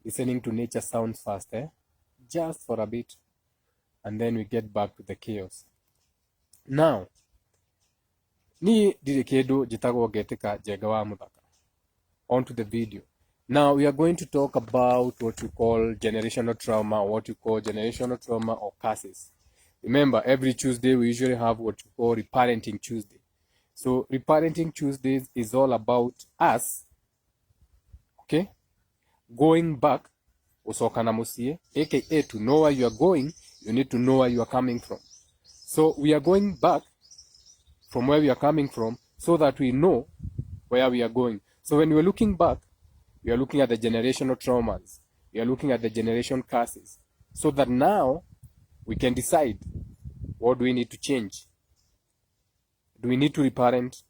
listening to nature sounds first, just for a bit, and then we get back to the chaos. Now, ni ndire kindu njitagwo ngetika Njenga wa Muthaka. On to the video. Now we are going to talk about what we call generational trauma, or what you call generational trauma or curses. Remember, every Tuesday we usually have what you call Reparenting Tuesday. So Reparenting Tuesdays is all about us, okay, going back, usokana musie, aka to know where you are going, you need to know where you are coming from. So we are going back from where we are coming from so that we know where we are going. So when we're looking back, we are looking at the generational traumas, we are looking at the generation curses, so that now we can decide, what do we need to change? Do we need to reparent?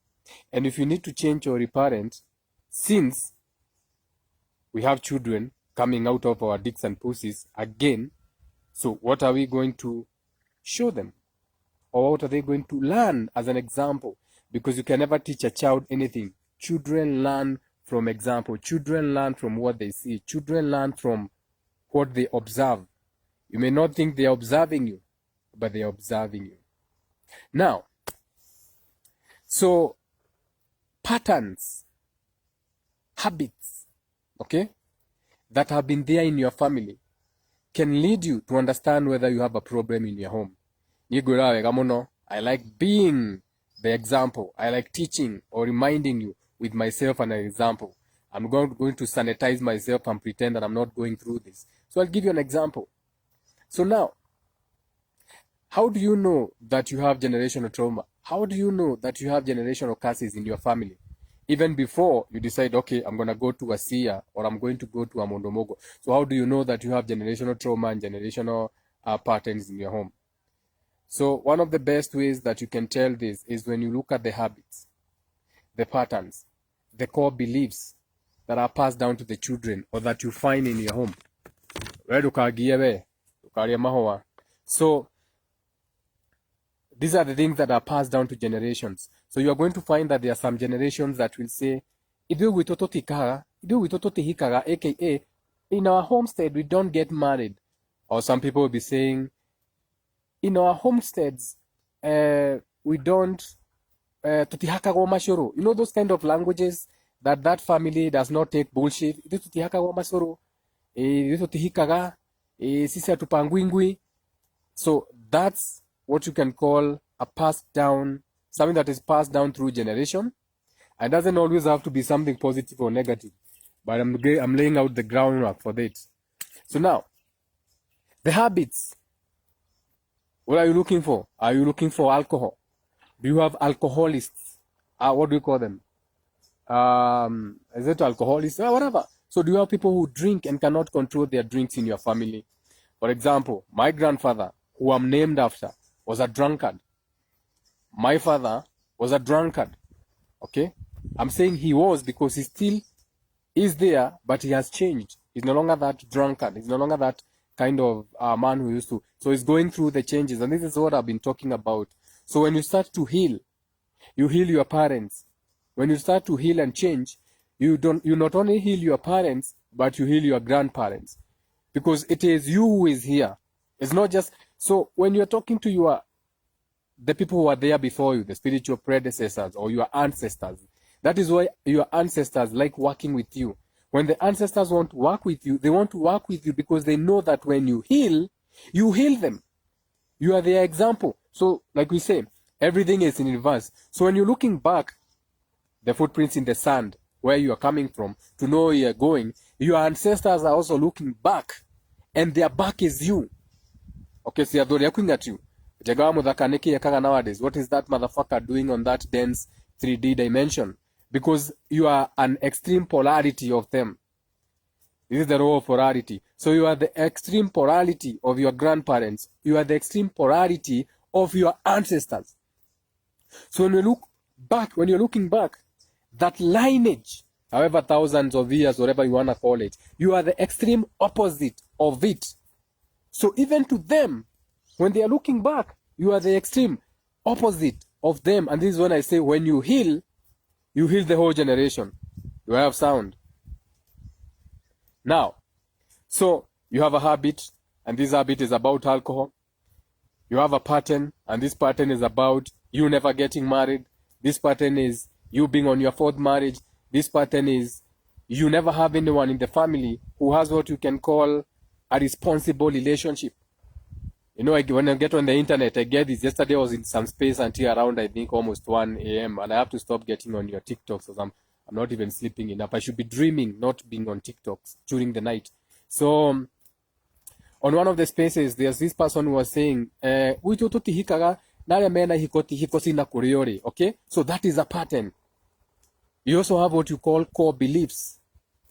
And if you need to change or reparent, since we have children coming out of our dicks and pussies again, so what are we going to show them? Or what are they going to learn as an example? Because you can never teach a child anything. Children learn from example. Children learn from what they see. Children learn from what they observe. You may not think they are observing you, but they are observing you. Now, so patterns, habits, okay, that have been there in your family can lead you to understand whether you have a problem in your home. I like being the example. I like teaching or reminding you with myself an example. I'm going to sanitize myself and pretend that I'm not going through this. So I'll give you an example. So now, how do you know that you have generational trauma? How do you know that you have generational curses in your family? Even before you decide, okay, I'm going to go to a Sia or I'm going to go to a Mondomogo. So how do you know that you have generational trauma and generational patterns in your home? So one of the best ways that you can tell this is when you look at the habits, the patterns, the core beliefs that are passed down to the children or that you find in your home. So these are the things that are passed down to generations. So you are going to find that there are some generations that will say, aka, in our homestead we don't get married. Or some people will be saying, in our homesteads, we don't, you know those kind of languages that family does not take bullshit. So that's what you can call a passed down, something that is passed down through generation. And doesn't always have to be something positive or negative, but I'm laying out the groundwork for that. So now, the habits. What are you looking for? Are you looking for alcohol? Do you have alcoholists? What do you call them? Is it alcoholists? Whatever. So do you have people who drink and cannot control their drinks in your family? For example, my grandfather, who I'm named after, was a drunkard. My father was a drunkard. Okay? I'm saying he was because he still is there, but he has changed. He's no longer that drunkard. He's no longer that kind of man who used to. So he's going through the changes, and this is what I've been talking about. So when you start to heal, you heal your parents. When you start to heal and change, you not only heal your parents, but you heal your grandparents, because it is you who is here. It's not just so when you're talking to the people who are there before you, the spiritual predecessors or your ancestors. That is why your ancestors like working with you. When the ancestors want to work with you, they want to work with you because they know that when you heal them. You are their example. So, like we say, everything is in reverse. So when you're looking back, the footprints in the sand, where you are coming from, to know where you are going, your ancestors are also looking back, and their back is you. Okay, so they're looking at you. Nowadays, what is that motherfucker doing on that dense 3D dimension? Because you are an extreme polarity of them. This is the law of polarity. So you are the extreme polarity of your grandparents. You are the extreme polarity of your ancestors. So when you look back, when you're looking back, that lineage, however thousands of years, whatever you want to call it, you are the extreme opposite of it. So even to them, when they are looking back, you are the extreme opposite of them. And this is when I say, when you heal the whole generation. You have sound. Now, So you have a habit, and this habit is about alcohol. You have a pattern, and this pattern is about you never getting married. This pattern is you being on your fourth marriage. This pattern is you never have anyone in the family who has what you can call a responsible relationship. You know, when I get on the internet, I get this. Yesterday I was in some space until around, I think, almost 1 a.m. And I have to stop getting on your TikToks because I'm not even sleeping enough. I should be dreaming, not being on TikToks during the night. So, on one of the spaces, there's this person who was saying, okay? So that is a pattern. You also have what you call core beliefs,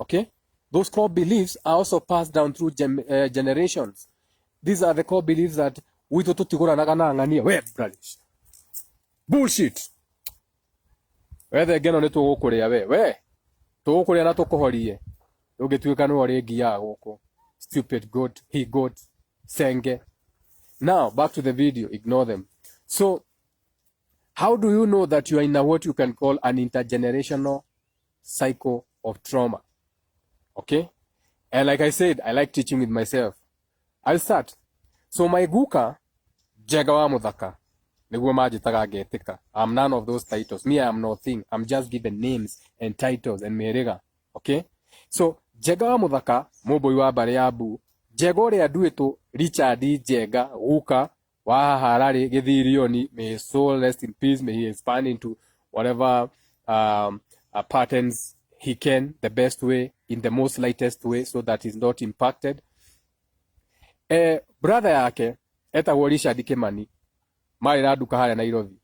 okay? Those core beliefs are also passed down through generations. These are the core beliefs that we to bullshit. Whether again on to kuria we to kuria na to kohorie ugituika no ri ngia guko stupid goat he goat senge. Now back to the video, ignore them. So how do you know that you are in a what you can call an intergenerational cycle of trauma? Okay, and like I said, I like teaching with myself. I'll start. So my guka Jega wa muthaka niguo manjitaga ngetika. I'm none of those titles. Me, I am nothing. I'm just given names and titles and meriga. Okay? So Jega wa muthaka muboi wa bare ya bu Jega uria nduitwo Richard Jega guka wa harari githirioni, may his soul rest in peace, may he expand into whatever patterns he can, the best way, in the most lightest way, so that he's not impacted. Brother yake etagwo Richard Kimani mari na duka haria Nairobi,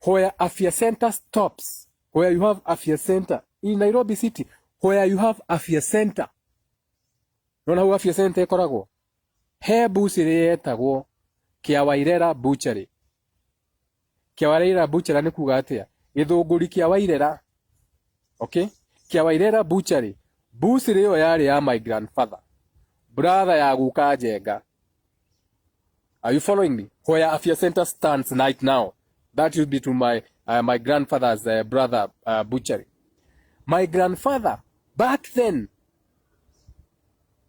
where Afya Center stops, where you have Afya Center in Nairobi city, where you have Afya Center. Nona hu Afya Center ikoragwo he buciri yetagwo Kiawairera Butchery. Kiawairera Butchery ni kuga atia githunguri Kiawairera. Okay, Kiawairera Butchery buciri yo yari ya my grandfather, brother ya guka Jega. Are you following me? Where Afya Center stands right now, that would be to my my grandfather's brother Butchery. My grandfather back then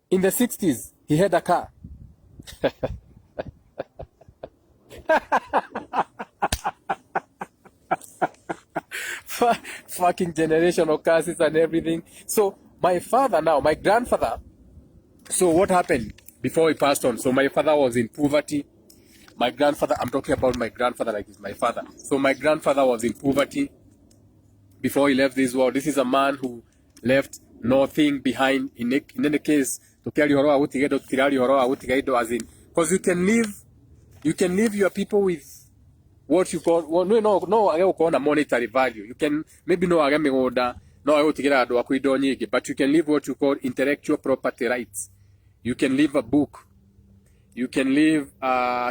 in the 60s, he had a car. Fucking generational curses and everything. So my father now, my grandfather. So what happened before he passed on? So my father was in poverty. My grandfather, I'm talking about my grandfather like he's my father. So my grandfather was in poverty before he left this world. This is a man who left nothing behind. In any case, because you can leave your people with what you call no monetary value. You can maybe no but you can leave what you call intellectual property rights. You can leave a book. You can leave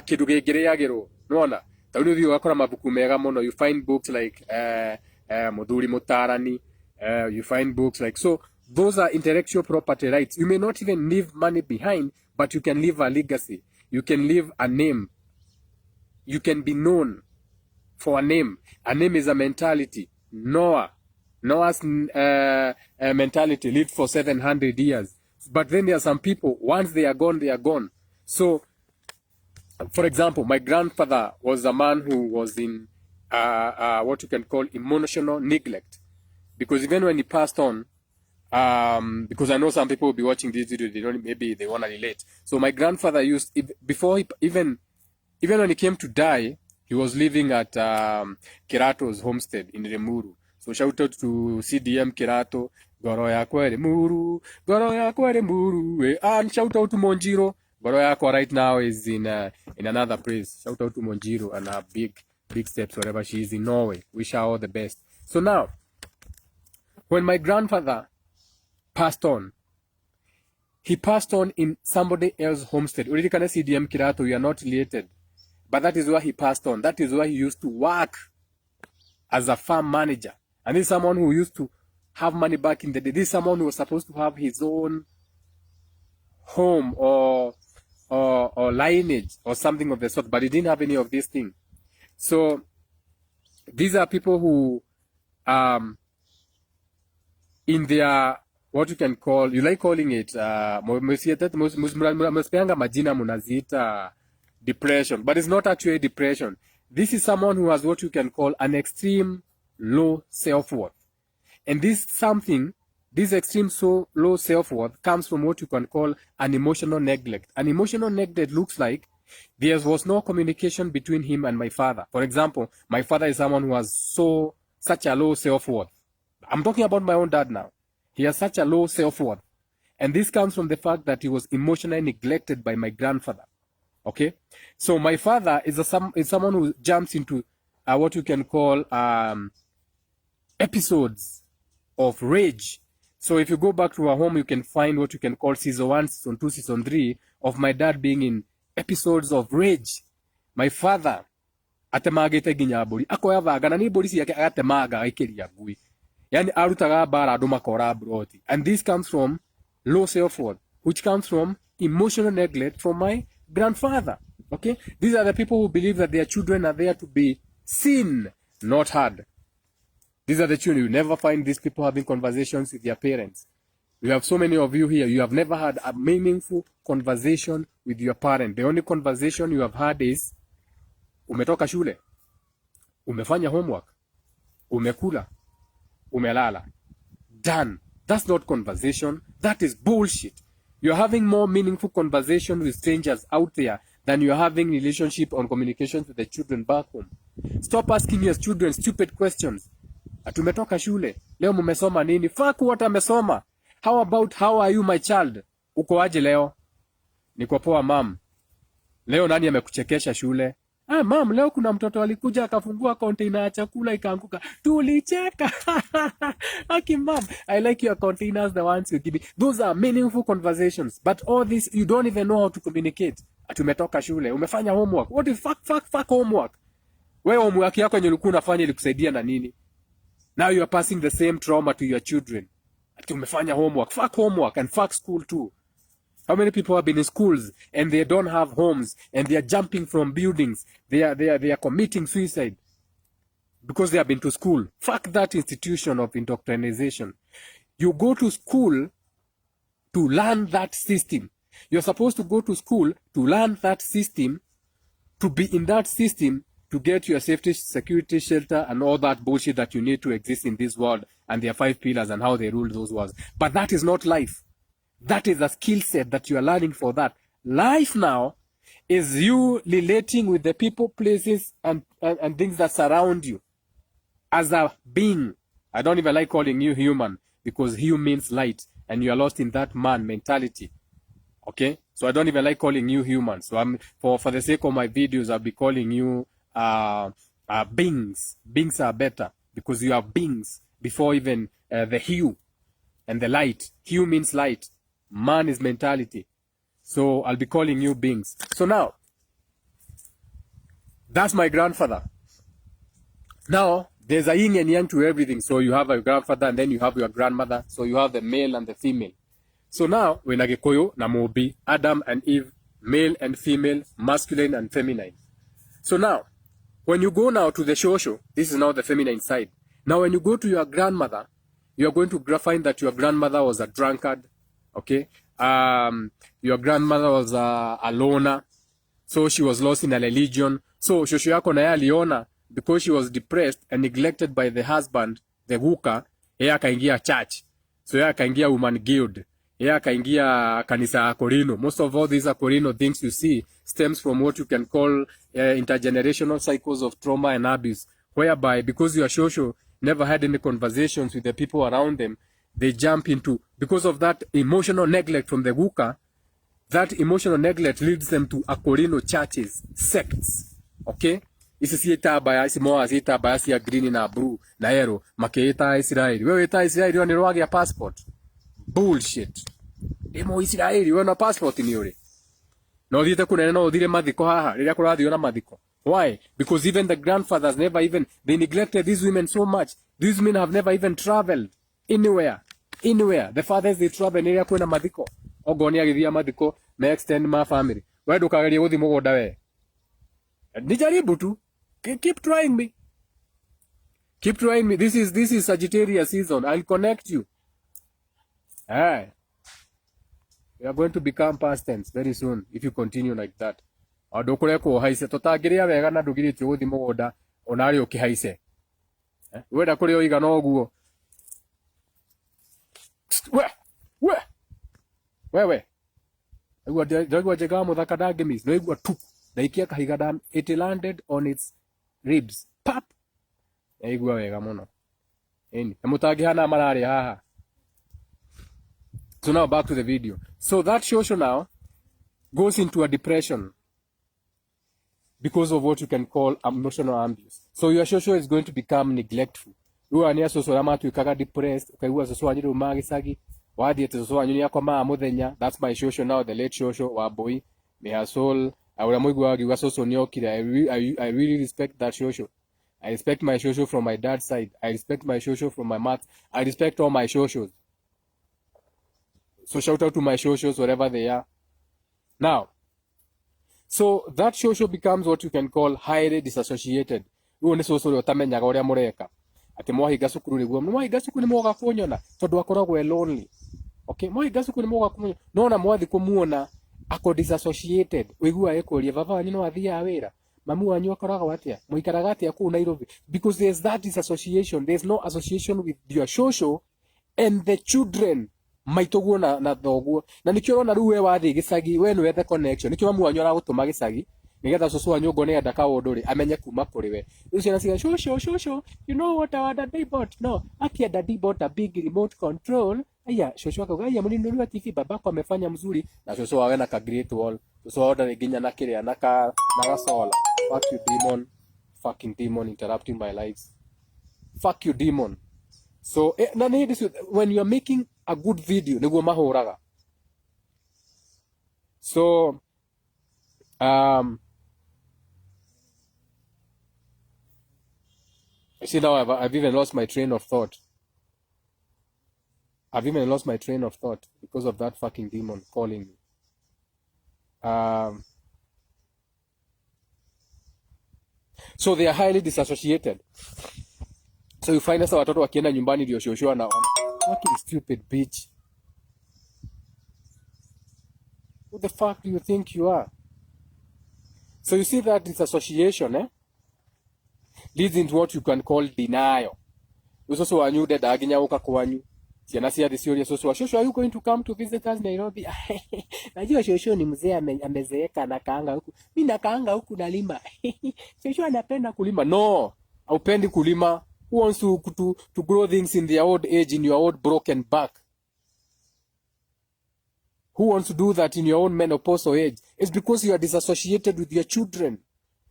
kindu gingiriyagirwo nona tauni uthi ugakora mabuku mega muno. You find books like Muthuri Mutarani. You find books like, so those are intellectual property rights. You may not even leave money behind, but you can leave a legacy. You can leave a name. You can be known for a name. A name is a mentality. Noah's mentality lived for 700 years. But then there are some people, once they are gone, they are gone. So, for example, my grandfather was a man who was in what you can call emotional neglect. Because even when he passed on, because I know some people will be watching this video, maybe they want to relate. So my grandfather used, before even when he came to die, he was living at Kirato's homestead in Limuru. So shout out to CDM Kirato, Goro yakwa Limuru, Goro yakwa Limuru, and shout out to Monjiro. Goro yakwa right now is in another place. Shout out to Monjiro and her big steps wherever she is in Norway. Wish her all the best. So now, when my grandfather passed on, he passed on in somebody else's homestead. Already can see CDM Kirato, we are not related. But that is where he passed on. That is where he used to work as a farm manager. And this is someone who used to have money back in the day. This is someone who was supposed to have his own home or lineage or something of the sort. But he didn't have any of these things. So these are people who, in their what you can call, you like calling it, msipeanga majina munaziita depression, but it's not actually depression. This is someone who has what you can call an extreme low self-worth. And this extreme so low self-worth comes from what you can call an emotional neglect. An emotional neglect looks like there was no communication between him and my father. For example, my father is someone who has such a low self-worth. I'm talking about my own dad now. He has such a low self-worth. And this comes from the fact that he was emotionally neglected by my grandfather. Okay? So my father is someone who jumps into what you can call episodes of rage. So if you go back to our home, you can find what you can call season 1, season 2, season 3 of my dad being in episodes of rage. My father atemagite ginya mburi akoya vaga na ni mburi ciake agatemaga aikiria ngui, yani arutaga bara andu makora broti. And this comes from low self-worth, which comes from emotional neglect from my grandfather. Okay, these are the people who believe that their children are there to be seen, not heard. These are the children. You never find these people having conversations with their parents. We have so many of you here. You have never had a meaningful conversation with your parent. The only conversation you have had is umetoka shule, umefanya homework, umekula, umelala. Done. That's not conversation. That is bullshit. You're having more meaningful conversation with strangers out there than you're having relationship on communications with the children back home. Stop asking your children stupid questions. Tumetoka shule, leo mumesoma nini? Fuck what amesoma. How about how are you my child? Uko aje leo? Niko poa mom. Leo nani amekuchekesha shule? Mom, leo kuna mtoto alikuja akafungua container ya chakula ikaanguka. Tulicheka. Okay mom, I like your containers, the ones you give me. Those are meaningful conversations. But all this, you don't even know how to communicate. Tumetoka shule, umefanya homework. What is fuck homework? Wewe homework yako yenye ulikuwa unafanya ilikusaidia na nini? Now you are passing the same trauma to your children. Ati umefanya homework. Fuck homework and fuck school too. How many people have been in schools and they don't have homes and they are jumping from buildings? They are committing suicide because they have been to school. Fuck that institution of indoctrination. You go to school to learn that system. You're supposed to go to school to learn that system, to be in that system, to get your safety, security, shelter, and all that bullshit that you need to exist in this world, and their 5 pillars and how they rule those worlds. But that is not life. That is a skill set that you are learning for that. Life now is you relating with the people, places, and things that surround you as a being. I don't even like calling you human, because human means light, and you are lost in that man mentality. Okay? So I don't even like calling you human. So I'm for the sake of my videos, I'll be calling you beings. Beings are better because you are beings before even the hue and the light. Hue means light. Man is mentality. So I'll be calling you beings. So now, that's my grandfather. Now, there's a yin and yang to everything. So you have a grandfather and then you have your grandmother. So you have the male and the female. So now, when Agikoyo, Namobi, Adam and Eve, male and female, masculine and feminine. So now, when you go now to the shosho, this is now the feminine side. Now when you go to your grandmother, you are going to find that your grandmother was a drunkard, okay? Your grandmother was a loner, so she was lost in a religion. So shosho yako na ya aliona, because she was depressed and neglected by the husband, the hooker, yeye akaingia church. So yeye akaingia woman guild. Yeye akaingia kanisa Korino. Most of all these Korino things you see stems from what you can call intergenerational cycles of trauma and abuse, whereby because your shosho never had any conversations with the people around them, they jump into, because of that emotional neglect from the Wuka, that emotional neglect leads them to Akorino churches, sects, okay? Isi sieta baya, isi moa sieta baya siya green na blue, na yellow, makeeta Israeli. Wewe eta Israeli wani roagi ya passport. Bullshit. Demo Israeli, wewe na passport ni yore. No dite kunene no dire mathiko haha, riria kurathio na mathiko. Why? Because even the grandfathers never even, they neglected these women so much. These women have never even traveled anywhere. Anywhere. The fathers, they travel riria kwena mathiko. Ogoni agithia mathiko, me extend my family. Wewe ndukagerie guthi mugonda we. Nijaribu tu. Keep trying me. Keep trying me. This is Sagittarius season. I'll connect you. Hey, we are going to become past tense very soon if you continue like that. Ndukure ko haise tutagiria wega na ndugirite guthi mugunda onari ukihaise. Wenda kuri oiga no guo. Wewe. Ndagwa jega muthaka ndangimiss. No igua tu. Ndaikia kahiga dam. It landed on its ribs. Pap. Igua wega muno. Eni. Mutangihana marari haha. So now back to the video. So that shosho now goes into a depression because of what you can call emotional abuse. So your shosho is going to become neglectful. You ania shosho rama tuikaga depressed, ukaigua shosho wanyu rumagisagi, wathiete shosho wanyu niakoma muthenya. That's my shosho now, the late shosho wa boy. May her soul. Aura muigua agiuga shosho niokire. I really respect that shosho. I respect my shosho from my dad's side. I respect my shosho from my math. I respect all my shoshos. So shout out to my shoshos wherever they are. Now, so that shosho becomes what you can call highly disassociated. Uo ni shosho uri utamenyaga uria mureka. Ati mwahiga cukuru niguo. Mwahiga cukuru ni mwoga kunyona. Tondu akoragwo lonely. Okay, mwahiga cukuru ni mwoga kunyona. Nona mwathi kumuona ako disassociated. Uigua ekuria baba wanyu no athia wira. Mamu wanyu akoragwo atia. Muikaraga atia kuu Nairobi. Because there's that disassociation. There's no association with your shosho and the children. Maitoguo na thoguo na nikio rona riu we wathi gicagi we no the connection nikio mamu wanyu aragutuma gicagi nigetha cucu wanyu ngo ne ndaka unduri amenye kuma kuri we ucio na ciga shosho you know what our daddy bought no akia daddy bought a big remote control aya shosho akauga aya mlinunua TV babako amefanya mzuri na shosho wawe na ka great wall shosho order nginya na kiria na sola. Fuck you demon, fucking demon interrupting my lives. Fuck you demon. So when you are making a good video niguo mahuraga. So see now I've even lost my train of thought. I've even lost my train of thought because of that fucking demon calling me. So they are highly disassociated. So you find sasa watoto wakienda nyumbani ndio shosho na fucking stupid bitch. Who the fuck do you think you are? So you see that disassociation leads into what you can call denial. Usoso wanyu de daginya uka kwanyu. Siana cia thi ciuria shosho, shosho, are you going to come to visit us Nairobi? Najua shosho ni mzee amezeeka na kaanga huku. Mimi na kaanga huku nalima. Shosho anapenda kulima. No, haupendi kulima. Who wants to grow things in their old age, in your old broken back? Who wants to do that in your own menopausal age? It's because you are disassociated with your children.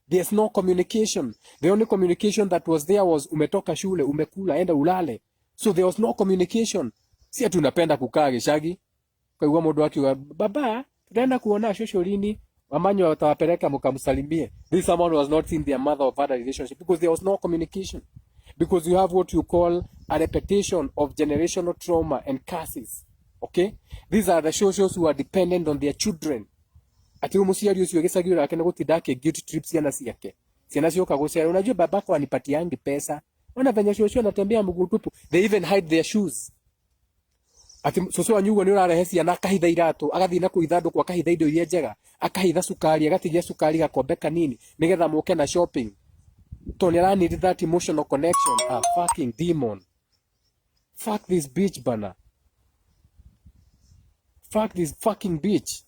There's no communication. The only communication that was there was umetoka shule, umekula, enda ulale. So there was no communication. Si ati unapenda kukaa gicagi. Kwa hiyo mundu akiwa baba, tutaenda kuona shosho lini? Wamanyo watawapeleka mkamsalimie. This someone was not in their mother or father relationship because there was no communication. Because you have what you call a repetition of generational trauma and curses. Okay? These are the shoshos who are dependent on their children. Ati umuciari ucio gicagira ake gutinda ke guilt trips ciana ciake. Ciana cioka gucera, unajua babako anipatiangi pesa. Ona venye shosho anatembea mguu tupu. They even hide their shoes. Ati shosho wanyu ni urarehe ciana akahitha iratu, agathi na kuithandu kwa kahitha indo iria njega, akahitha sukari, agatigia sukari gakombe kanini, nigetha muke na shopping. Tony I need that emotional connection. Ah, fucking demon. Fuck this bitch bana. Fuck this fucking bitch.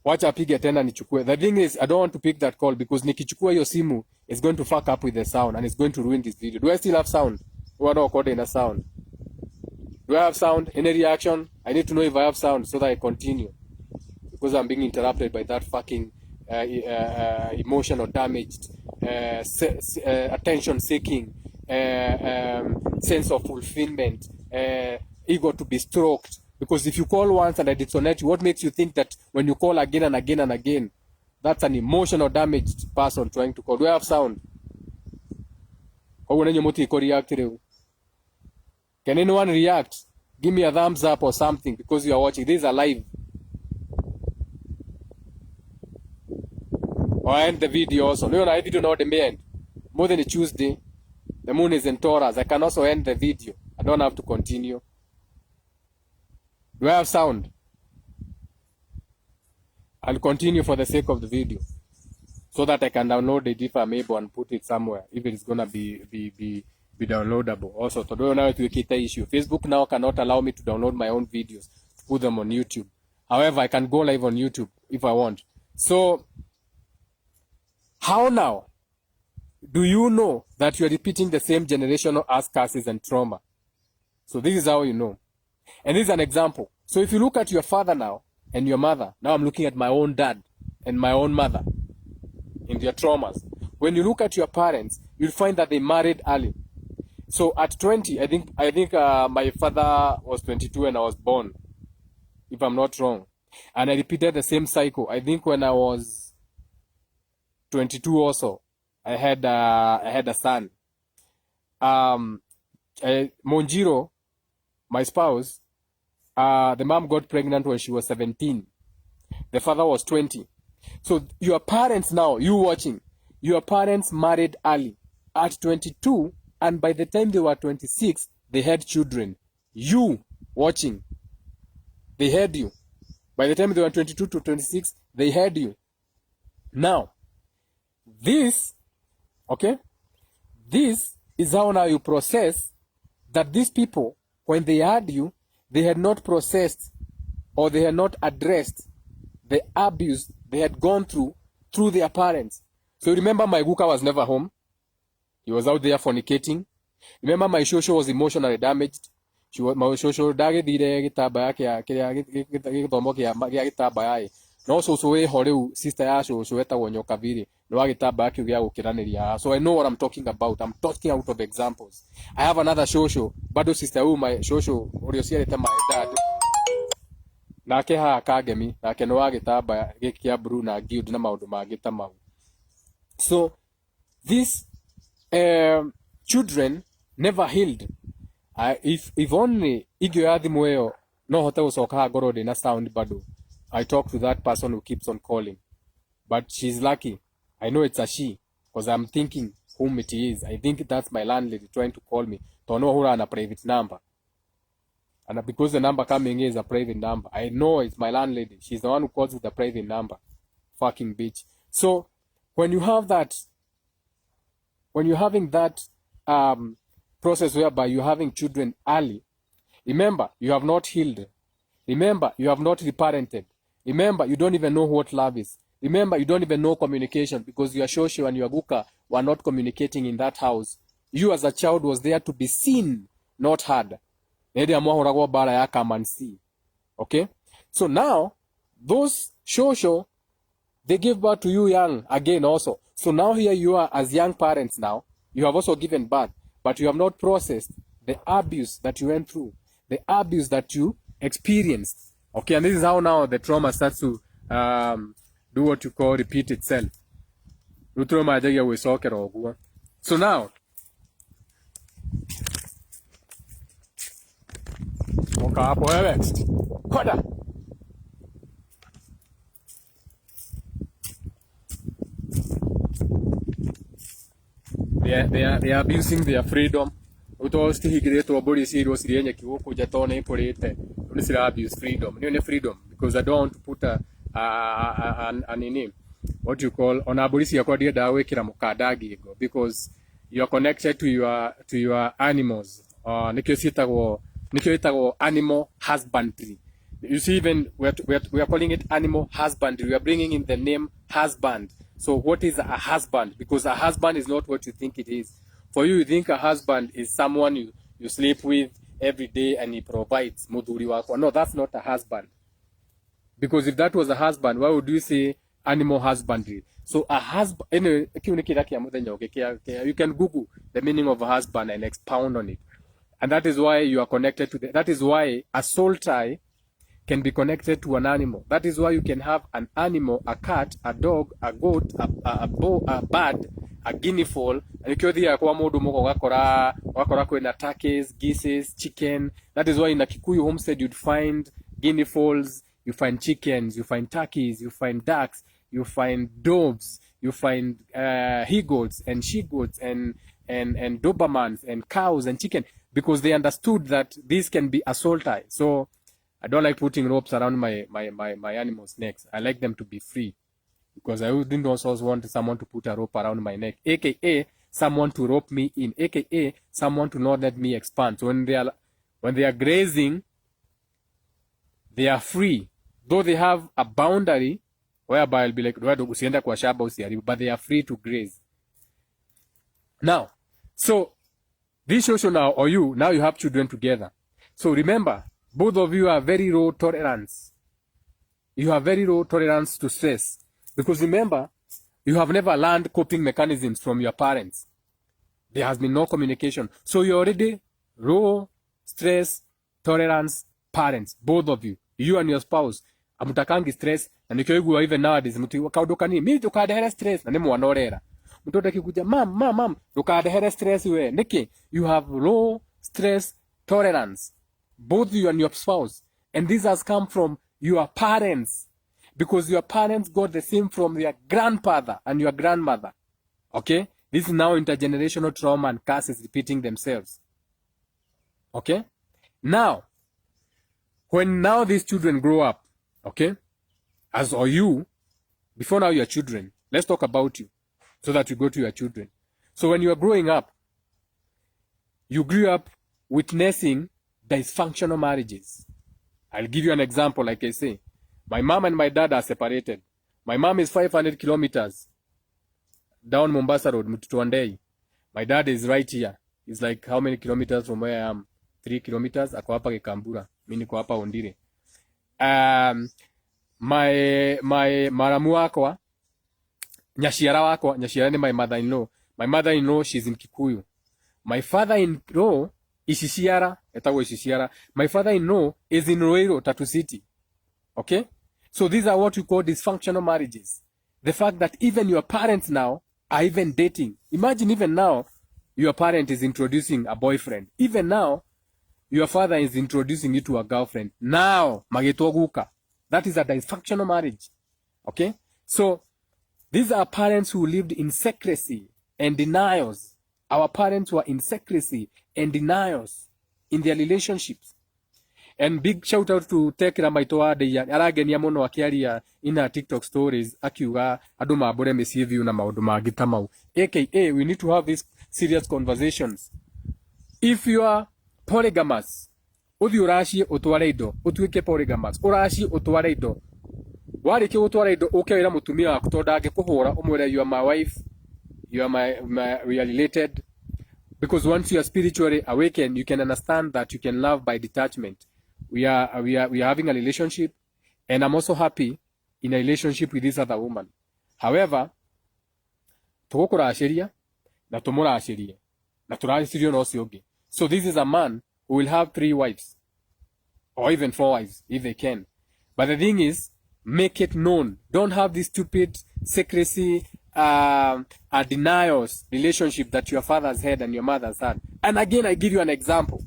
Wacha apige tena nichukue. The thing is, I don't want to pick that call because nikichukua hiyo simu, it's going to fuck up with the sound and it's going to ruin this video. Do I still have sound? Or no code in a sound? Do I have sound? Any reaction? I need to know if I have sound so that I continue. Because I'm being interrupted by that fucking emotional damaged, attention seeking, sense of fulfillment, ego to be stroked. Because if you call once and I disconnect you, what makes you think that when you call again and again and again, that's an emotional damaged person trying to call? Do I have sound? Can anyone react? Give me a thumbs up or something because you are watching. This is live. Or I end the video also. No, I video not the end. More than a Tuesday. The moon is in Taurus. I can also end the video. I don't have to continue. Do I have sound? I'll continue for the sake of the video, so that I can download it if I'm able and put it somewhere, if it's gonna be downloadable. Also, today now to a issue. Facebook now cannot allow me to download my own videos, to put them on YouTube. However, I can go live on YouTube if I want. So, how now do you know that you are repeating the same generational ass curses and trauma? So this is how you know. And this is an example. So if you look at your father now and your mother, now I'm looking at my own dad and my own mother in their traumas. When you look at your parents, you'll find that they married early. So at 20, I think my father was 22 when I was born, if I'm not wrong. And I repeated the same cycle. I think when I was 22 also, I had a son. Monjiro, my spouse, the mom got pregnant when she was 17. The father was 20. So your parents now, you watching, your parents married early at 22, and by the time they were 26, they had children. You watching, they had you. By the time they were 22 to 26, they had you. Now, this, okay, this is how now you process that these people, when they had you, they had not processed or they had not addressed the abuse they had gone through their parents. So remember, my Guka was never home. He was out there fornicating. Remember, my Shosho was emotionally damaged. My Shosho dagethire gitambaya kia githomo kia gitambaya. No Shosho we horeu sister ya Shosho etagwo Nyokaviri no agitambaya kiu gia gukiraniria. So I know what I'm talking about. I'm talking out of examples. I have another Shosho, bado sister who my Shosho urio ciarite my dad. Nake ha kagemi nake no agitambaya gikia brew na guild na maundu mangi ta mau. So these children never healed. If only igio ya thimu iyo no hote gucoka ngoro ndi na sound bado, I talk to that person who keeps on calling. But she's lucky. I know it's a she, because I'm thinking whom it is. I think that's my landlady trying to call me. Tono hura on a private number. And because the number coming in is a private number, I know it's my landlady. She's the one who calls with the private number. Fucking bitch. So when you have that, when you're having that process whereby you're having children early, remember, you have not healed. Remember, you have not reparented. Remember, you don't even know what love is. Remember, you don't even know communication because your Shosho and your Guka were not communicating in that house. You as a child was there to be seen, not heard. Okay? So now, those Shosho, they give birth to you young again also. So now here you are as young parents now. You have also given birth, but you have not processed the abuse that you went through, the abuse that you experienced. Okay, and this is how now the trauma starts to do what you call repeat itself. So now, they are abusing their freedom. Abuse freedom because I don't want to put an name, what you call on abolisi yakwadia dawe kila mukadagi because you are connected to your animals. Nikyo itago animal husbandry. You see, even we are calling it animal husbandry. We are bringing in the name husband. So what is a husband? Because a husband is not what you think it is. For you, you think a husband is someone you sleep with every day and he provides mudhuri wako. No, that's not a husband. Because if that was a husband, why would you say animal husbandry? So a husband, anyway, you can Google the meaning of a husband and expound on it. And that is why you are connected to that is why a soul tie can be connected to an animal. That is why you can have an animal, a cat, a dog, a goat, a bird, a guinea fowl. And turkeys, geese, chicken. That is why in a Kikuyu homestead you'd find guinea fowls, you find chickens, you find turkeys, you find ducks, you find doves, you find he-goats and she-goats and Dobermans and cows and chicken, because they understood that this can be a soul tie. So I don't like putting ropes around my animals' necks. I like them to be free because I didn't also want someone to put a rope around my neck, aka someone to rope me in, aka someone to not let me expand. So when they are grazing, they are free, though they have a boundary whereby I'll be like, usienda kwa shamba usiharibu, but they are free to graze. Now, so this social now, or you, now you have children together. So remember, both of you are very low tolerance. You have very low tolerance to stress. Because remember, you have never learned coping mechanisms from your parents. There has been no communication. So you're already low stress tolerance parents, both of you. You and your spouse. Amutakangi stress. Na nikioigua even nowadays, kaudokani, mimi tukadehere stress. Na nemu wanorera. Mtoto akikuja, mam, tukadehere stress we. Niki, you have low stress tolerance. Both you and your spouse. And this has come from your parents. Because your parents got the same from their grandfather and your grandmother. Okay? This is now intergenerational trauma and curses repeating themselves. Okay? Now, when now these children grow up, okay? As or you, before now your children, let's talk about you so that you go to your children. So when you are growing up, you grew up witnessing dysfunctional marriages. I'll give you an example, like I say. My mom and my dad are separated. My mom is 500 kilometers down Mombasa Road, Mtutuandei. My dad is right here. He's like how many kilometers from where I am? 3 kilometers. Ako hapa Kikambura. Mimi niko hapa Ondire. My maramu wako, Nyashiara ni my mother-in-law. My mother-in-law, she's in Kikuyu. My father-in-law is Ishiara. My father-in-law is in Roiro, Tatu City. Okay? So these are what we call dysfunctional marriages. The fact that even your parents now are even dating. Imagine even now, your parent is introducing a boyfriend. Even now, your father is introducing you to a girlfriend. Now, magetoguka. That is a dysfunctional marriage. Okay? So, these are parents who lived in secrecy and denials. Our parents were in secrecy and denials in their relationships. And big shout out to Tekra Maitoa de aragenia muno akiaria in her TikTok stories akiuga andu mabure mischief na maundu mangi ta mau, aka we need to have these serious conversations. If you are polygamous, uthi uracie utware indo utuike polygamous, uracie utware indo, warike utware indo ukewira mutumia waku tonda angikuhura umwire you are my wife, you are we are related, because once you are spiritually awakened you can understand that you can love by detachment. We are having a relationship, and I'm also happy in a relationship with this other woman. However, tugukuraciria na tumuracirie na turacirio no ciongi. So this is a man who will have 3 wives or even 4 wives if they can. But the thing is, make it known. Don't have this stupid secrecy, denials relationship that your father's had and your mother's had. And again, I give you an example.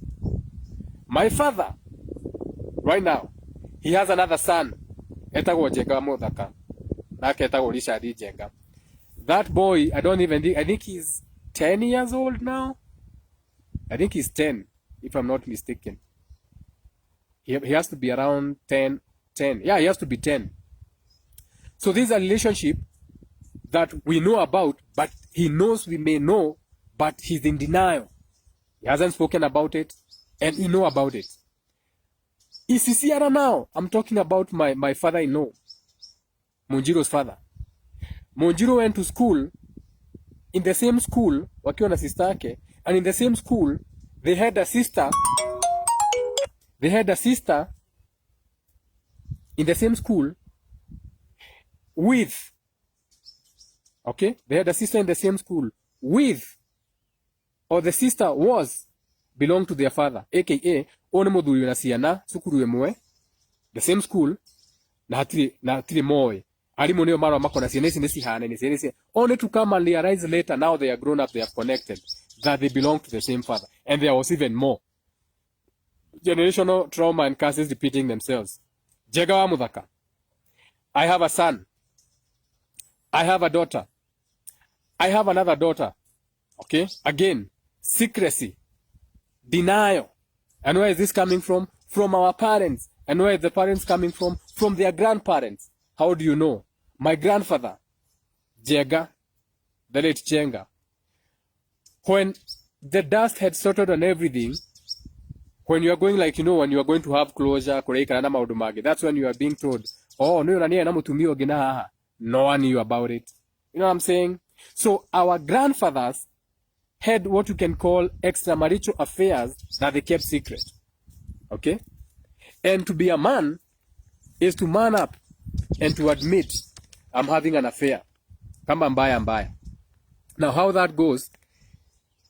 My father, right now, he has another son. Etagwo Jenga Muthaka. Nake etagwo Richard Jenga. That boy, I think he's 10 years old now. I think he's 10, if I'm not mistaken. He has to be around 10. Yeah, he has to be 10. So this is a relationship that we know about, but he knows we may know, but he's in denial. He hasn't spoken about it, and we know about it. Isisiara now, I'm talking about my father-in-law, Monjiro's father. Monjiro went to school, in the same school, wakiwa na sister yake, and in the same school, they had a sister in the same school with, okay, they had a sister in the same school with, or the sister belonged to their father, aka one muthuri na ciana cukuru imwe, the same school, na hatire moe arimu nio marwa makona ciana ici ni cihana ni ciana only to come and realize later, now they are grown up, they are connected, that they belong to the same father. And there was even more generational trauma and curses repeating themselves. Jega wa Muthaka, I have a son, I have a daughter, I have another daughter. Okay, again, secrecy, denial. And where is this coming from? From our parents. And where are the parents coming from? From their grandparents. How do you know? My grandfather, Jega, the late Jenga, when the dust had settled on everything, when you are going, like, you know, when you are going to have closure, that's when you are being told, oh, no, no one knew about it. You know what I'm saying? So our grandfathers had what you can call extramarital affairs that they kept secret. Okay? And to be a man is to man up and to admit, I'm having an affair. Kamba mbaya mbaya. Now how that goes,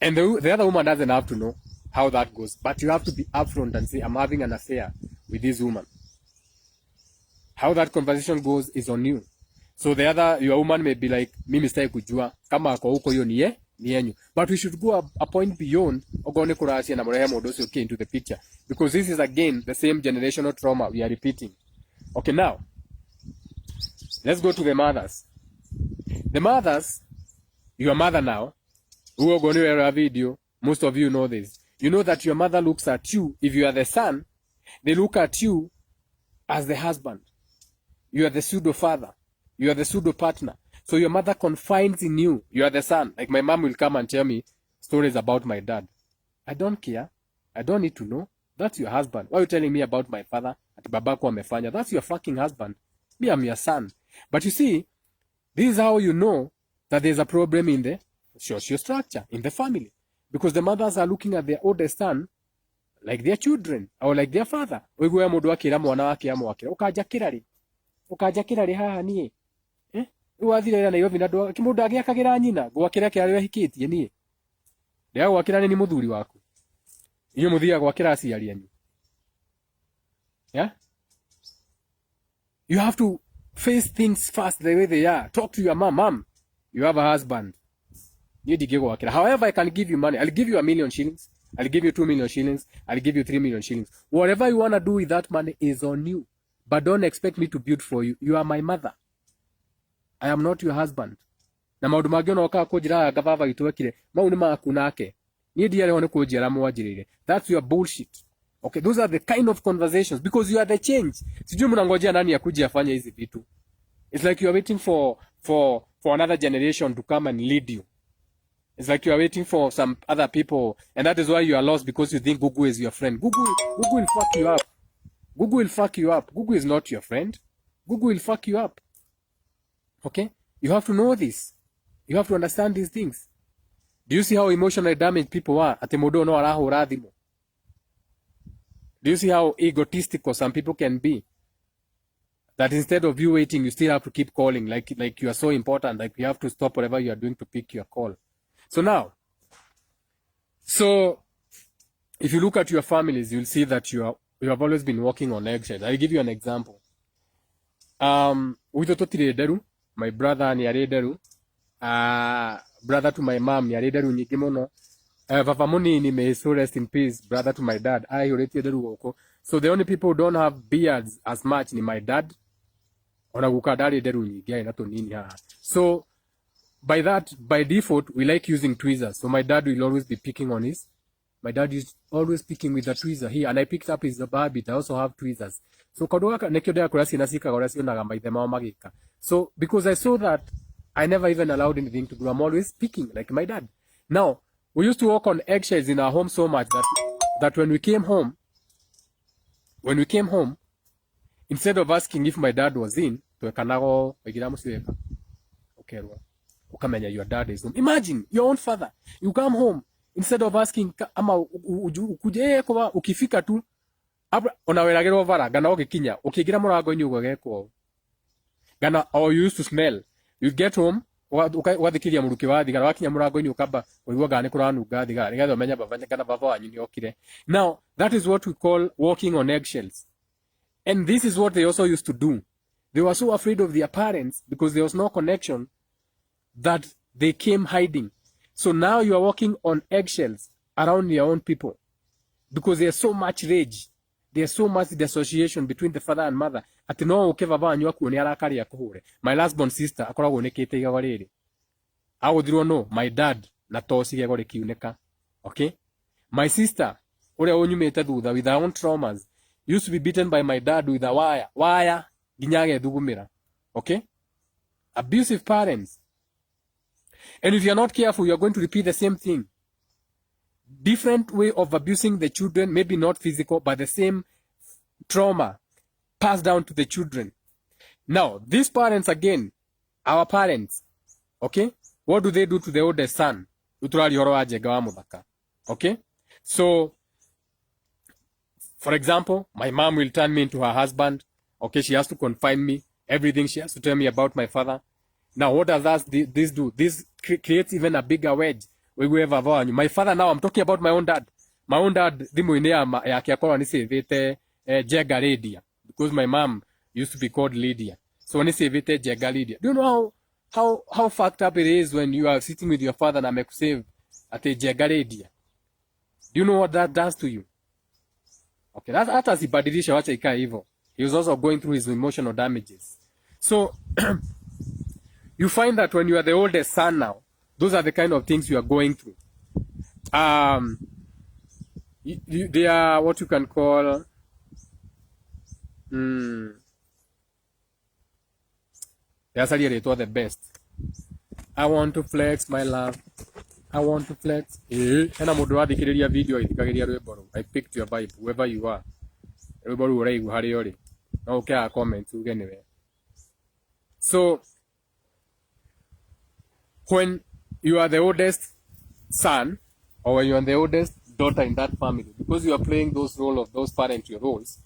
and the other woman doesn't have to know how that goes, but you have to be upfront and say, I'm having an affair with this woman. How that conversation goes is on you. So your woman may be like, mimi sitaki kujua kama ako huko hiyo ni yenyu. But we should go a point beyond ogone kurashia na mrehe modosi okay into the picture, because this is again the same generational trauma we are repeating. Okay, now let's go to the mothers. The mothers, your mother now, who are going to hear a video, most of you know this. You know that your mother looks at you, if you are the son, they look at you as the husband. You are the pseudo father. You are the pseudo partner. So your mother confides in you. You are the son. Like my mom will come and tell me stories about my dad. I don't care. I don't need to know. That's your husband. Why are you telling me about my father? Ati babako amefanya. That's your fucking husband. Me, I'm your son. But you see, this is how you know that there's a problem in the social structure, in the family. Because the mothers are looking at their oldest son like their children or like their father. Oigwe mundu akira mwana wake amwakira. Ukajakira ri haha nie. Wathire na Nairobi na ndo kimundu agiakagira nyina gwakira kiarwe hikitie nie. Ndia gwakira ni muthuri waku. Iyo muthia gwakira aciari anyu. Yeah? You have to face things fast the way they are. Talk to your mom. Mom, you have a husband. However, I can give you money. I'll give you 1 million shillings. I'll give you 2 million shillings. I'll give you 3 million shillings. Whatever you want to do with that money is on you. But don't expect me to build for you. You are my mother. I am not your husband. Na maundu mangi ona oka kujira gababa gitwekire. Mau ni maku nake. Ni ndiye one kujira mwajirire. That's your bullshit. Okay, those are the kind of conversations because you are the change. Sijui mnangojea nani akuje afanye hizi vitu. It's like you are waiting for another generation to come and lead you. It's like you are waiting for some other people, and that is why you are lost because you think Google is your friend. Google will fuck you up. Google will fuck you up. Google is not your friend. Google will fuck you up. Okay? You have to know this. You have to understand these things. Do you see how emotionally damaged people are? Ati mudo no arahura thimo. Do you see how egotistical some people can be? That instead of you waiting, you still have to keep calling like you are so important, like you have to stop whatever you are doing to pick your call. So now, if you look at your families, you'll see that you have always been walking on eggshells. I'll give you an example. My brother ni arederu. Brother to my mom ni arederu nyingi muno. Vavamuni ni may so rest in peace. Brother to my dad. So the only people who don't have beards as much ni my dad. So by default, we like using tweezers. So my dad will always be picking on his. My dad is always picking with the tweezer here, and I picked up his habit. I also have tweezers. So so because I saw that, I never even allowed anything to do. I'm always picking like my dad. Now, we used to walk on eggshells in our home so much that when we came home, instead of asking if my dad was in, ukamenya your dad is home. Imagine your own father. You come home, instead of asking ama ukuje kwa ukifika tu onaweragerwo vara gana ogikinya ukigira murango ini ugagekwo gana or you used to smell. You get home wathikiria muruki wa thigara wakinya murango ini ukamba uigwa gani kuranunga thigara nigetha umenya gana baba wanyu ni okire. Now that is what we call walking on eggshells, and this is what they also used to do. They were so afraid of their parents because there was no connection that they came hiding. So now you are walking on eggshells around your own people because there's so much rage. There's so much dissociation between the father and mother. Ati no ukeva banyu akuone arakari akuhure. My last born sister akoragwo nekete igawa riri. Aguthirwo no my dad na tosi igego rikiuneka. Okay? My sister uria unyumite thutha with her own traumas. used to be beaten by my dad with a wire, ginyage dugumira. Okay? Abusive parents. And if you're not careful, you're going to repeat the same thing. Different way of abusing the children, maybe not physical, but the same trauma passed down to the children. Now, these parents again, our parents, okay? What do they do to the oldest son? Okay? So, for example, my mom will turn me into her husband. Okay, she has to confine me. Everything she has to tell me about my father. Now, what does this do? This creates even a bigger wedge. My father now, I'm talking about my own dad. My own dad, Jega Lydia, because my mom used to be called Lydia. So when I say Jega Lydia, do you know how fucked up it is when you are sitting with your father and make save at a Jega Lydia? Do you know what that does to you? Okay, that's as ibadilisha wacha ikaa hivyo. He was also going through his emotional damages. So you find that when you are the oldest son now, those are the kind of things you are going through. They are what you can call they are the best. I want to flex my love. I want to flex. Hena mundu rathikiriria video ithikagiria rwimbo ru. I picked your vibe, whoever you are. Rwimbo ru uraigu hari uri. No ukia comment uge niwe. So when you are the oldest son or when you are the oldest daughter in that family, because you are playing those role of those parental roles,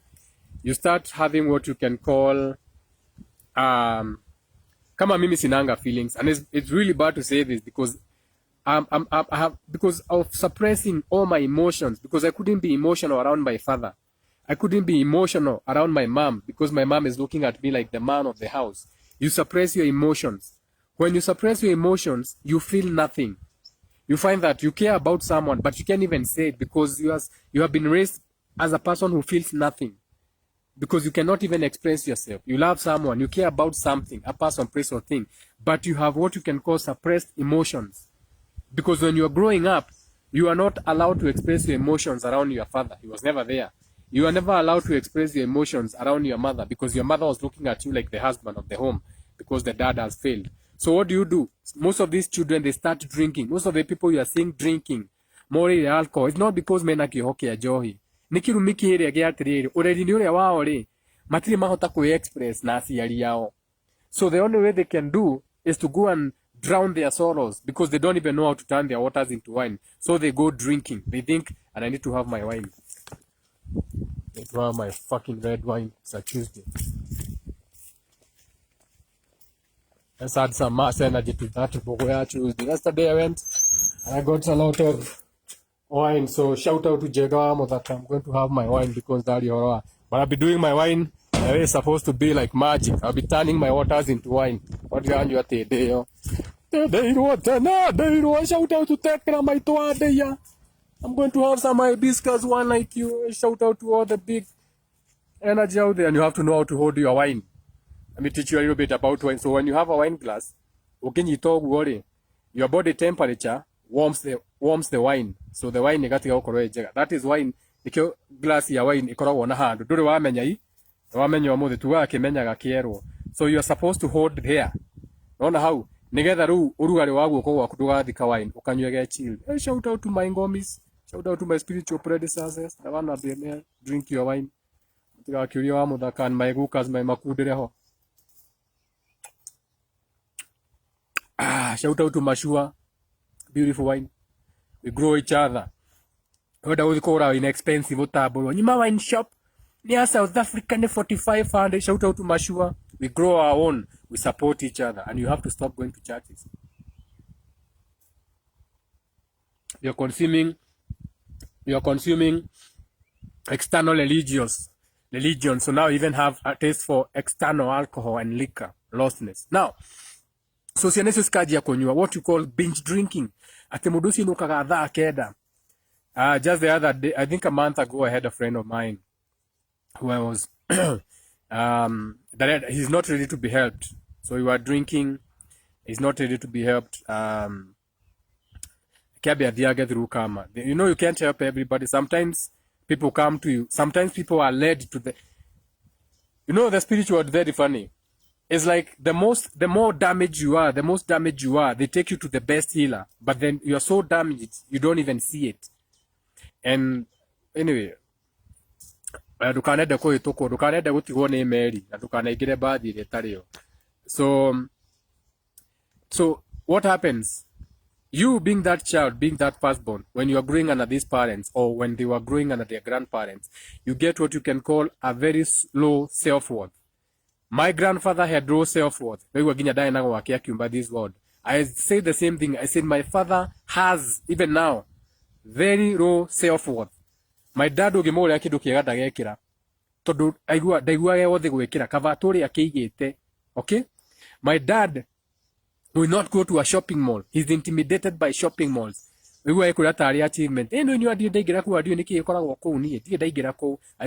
you start having what you can call kama mimi sinanga feelings, and it's really bad to say this because I have, because of suppressing all my emotions, because I couldn't be emotional around my father. I couldn't be emotional around my mom because my mom is looking at me like the man of the house. You suppress your emotions. When you suppress your emotions, you feel nothing. You find that you care about someone, but you can't even say it because you have been raised as a person who feels nothing. Because you cannot even express yourself. You love someone, you care about something, a person, place, or thing, but you have what you can call suppressed emotions. Because when you are growing up, you are not allowed to express your emotions around your father. He was never there. You are never allowed to express your emotions around your mother because your mother was looking at you like the husband of the home because the dad has failed. So what do? Most of these children, they start drinking. Most of the people you are seeing drinking more alcohol, it's not because mena kihoke ya johi. Nikirumi kiria gia atiriri, uredi ni uria wao ri, matiri mahota ku-express na aciari yao. So the only way they can do is to go and drown their sorrows because they don't even know how to turn their waters into wine. So they go drinking. They think, and I need to have my wine. I need to have my fucking red wine. It's a Tuesday. Let's add some mass energy to that Bogoya Tuesday. Yesterday I went and I got a lot of wine. So shout out to Jegamo that I'm going to have my wine because that you're. But I'll be doing my wine. It's supposed to be like magic. I'll be turning my waters into wine. What do you want to do? Shout out to Tekra, my Toadeya. I'm going to have some hibiscus one like you. Shout out to all the big energy out there. And you have to know how to hold your wine. Let me teach you a little bit about wine. So when you have a wine glass, your body temperature warms the wine. So the wine that is wine. Ikyo glass ya wine ikoragwo na handu nduri wamenya I wamenya umuthi tuwa kimenyaga kierwo. So you are supposed to hold there. Naona how nigetha ru urugari wa guoko gwaku ndugathika wine ukanywege chill. Hey, shout out to my ngomis. Shout out to my spiritual predecessors. I wanna be there, drink your wine. Tiga kiuria wa muthaka and my gukas my makundire ho. Shout out to Mashua. Beautiful wine. We grow each other. Oda uthikora inexpensive utabulwa. Nyima wine shop near South Africa ne 4500. Shout out to Mashua. We grow our own. We support each other. And you have to stop going to churches. You're consuming external religions. So now you even have a taste for external alcohol and liquor. Lostness. Now, so sianesis kaji ya konywa, what you call binge drinking. Ate mudusi nukaga dha keda. Just the other day, I think a month ago, I had a friend of mine who I was, he's not ready to be helped. So we were drinking. He's not ready to be helped. You know, you can't help everybody. Sometimes People come to you. Sometimes people are led to the, you know, the spiritual world, very funny. It's like the more damaged you are, they take you to the best healer. But then you're so damaged, you don't even see it. And anyway, ndukanende kuhitũkwo, ndukanende gutigwo ni meri, na ndukanaingire bathi ĩrĩa ĩtarĩ yo. So what happens? You being that child, being that firstborn, when you are growing under these parents, or when they were growing under their grandparents, you get what you can call a very low self-worth. My grandfather had low self-worth. This world. I say the same thing. I said my father has, even now, very low self-worth. My dad ũngĩmũria kĩndũ kĩega ndagekĩra tondũ ndaiguaga wothe gwĩkĩra kavatũrĩ akĩigĩte. Okay? My dad will not go to a shopping mall. He's intimidated by shopping malls. I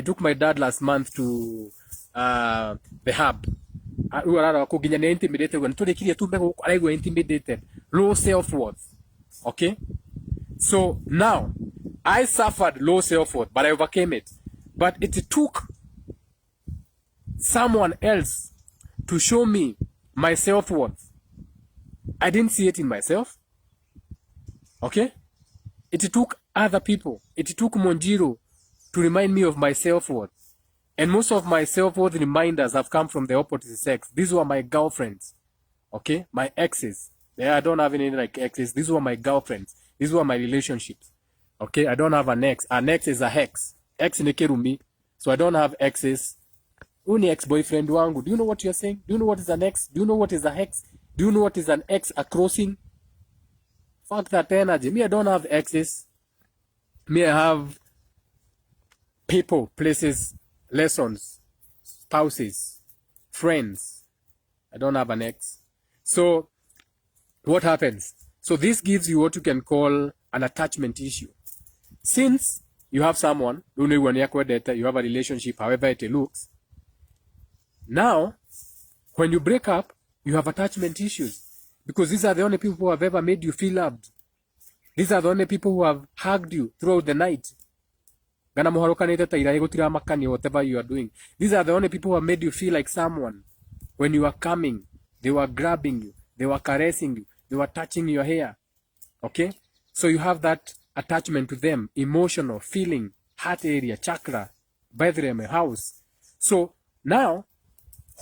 took my dad last month to the hub. Intimidated. Low self-worth. Okay? So now, I suffered low self-worth, but I overcame it. But it took someone else to show me my self-worth. I didn't see it in myself. Okay? It took other people. It took Monjiro to remind me of my self-worth. And most of my self-worth reminders have come from the opposite sex. These were my girlfriends. Okay? My exes. Yeah, I don't have any like exes. These were my girlfriends. These were my relationships. Okay? I don't have an ex. An ex is a hex. Ex ni kerumi. So I don't have exes. Uni ex-boyfriend wangu. Do you know what you're saying? Do you know what is an ex? Do you know what is a hex? Do you know what is an ex, a crossing? Fuck that energy. Me, I don't have exes. Me, I have people, places, lessons, spouses, friends. I don't have an ex. So, what happens? So, this gives you what you can call an attachment issue. Since you have someone, you have a relationship, however it looks. Now, when you break up, you have attachment issues. Because these are the only people who have ever made you feel loved. These are the only people who have hugged you throughout the night. Whatever you are doing. These are the only people who have made you feel like someone. When you are coming, they were grabbing you. They were caressing you. They were touching your hair. Okay? So you have that attachment to them. Emotional, feeling, heart area, chakra, bedroom, house. So now,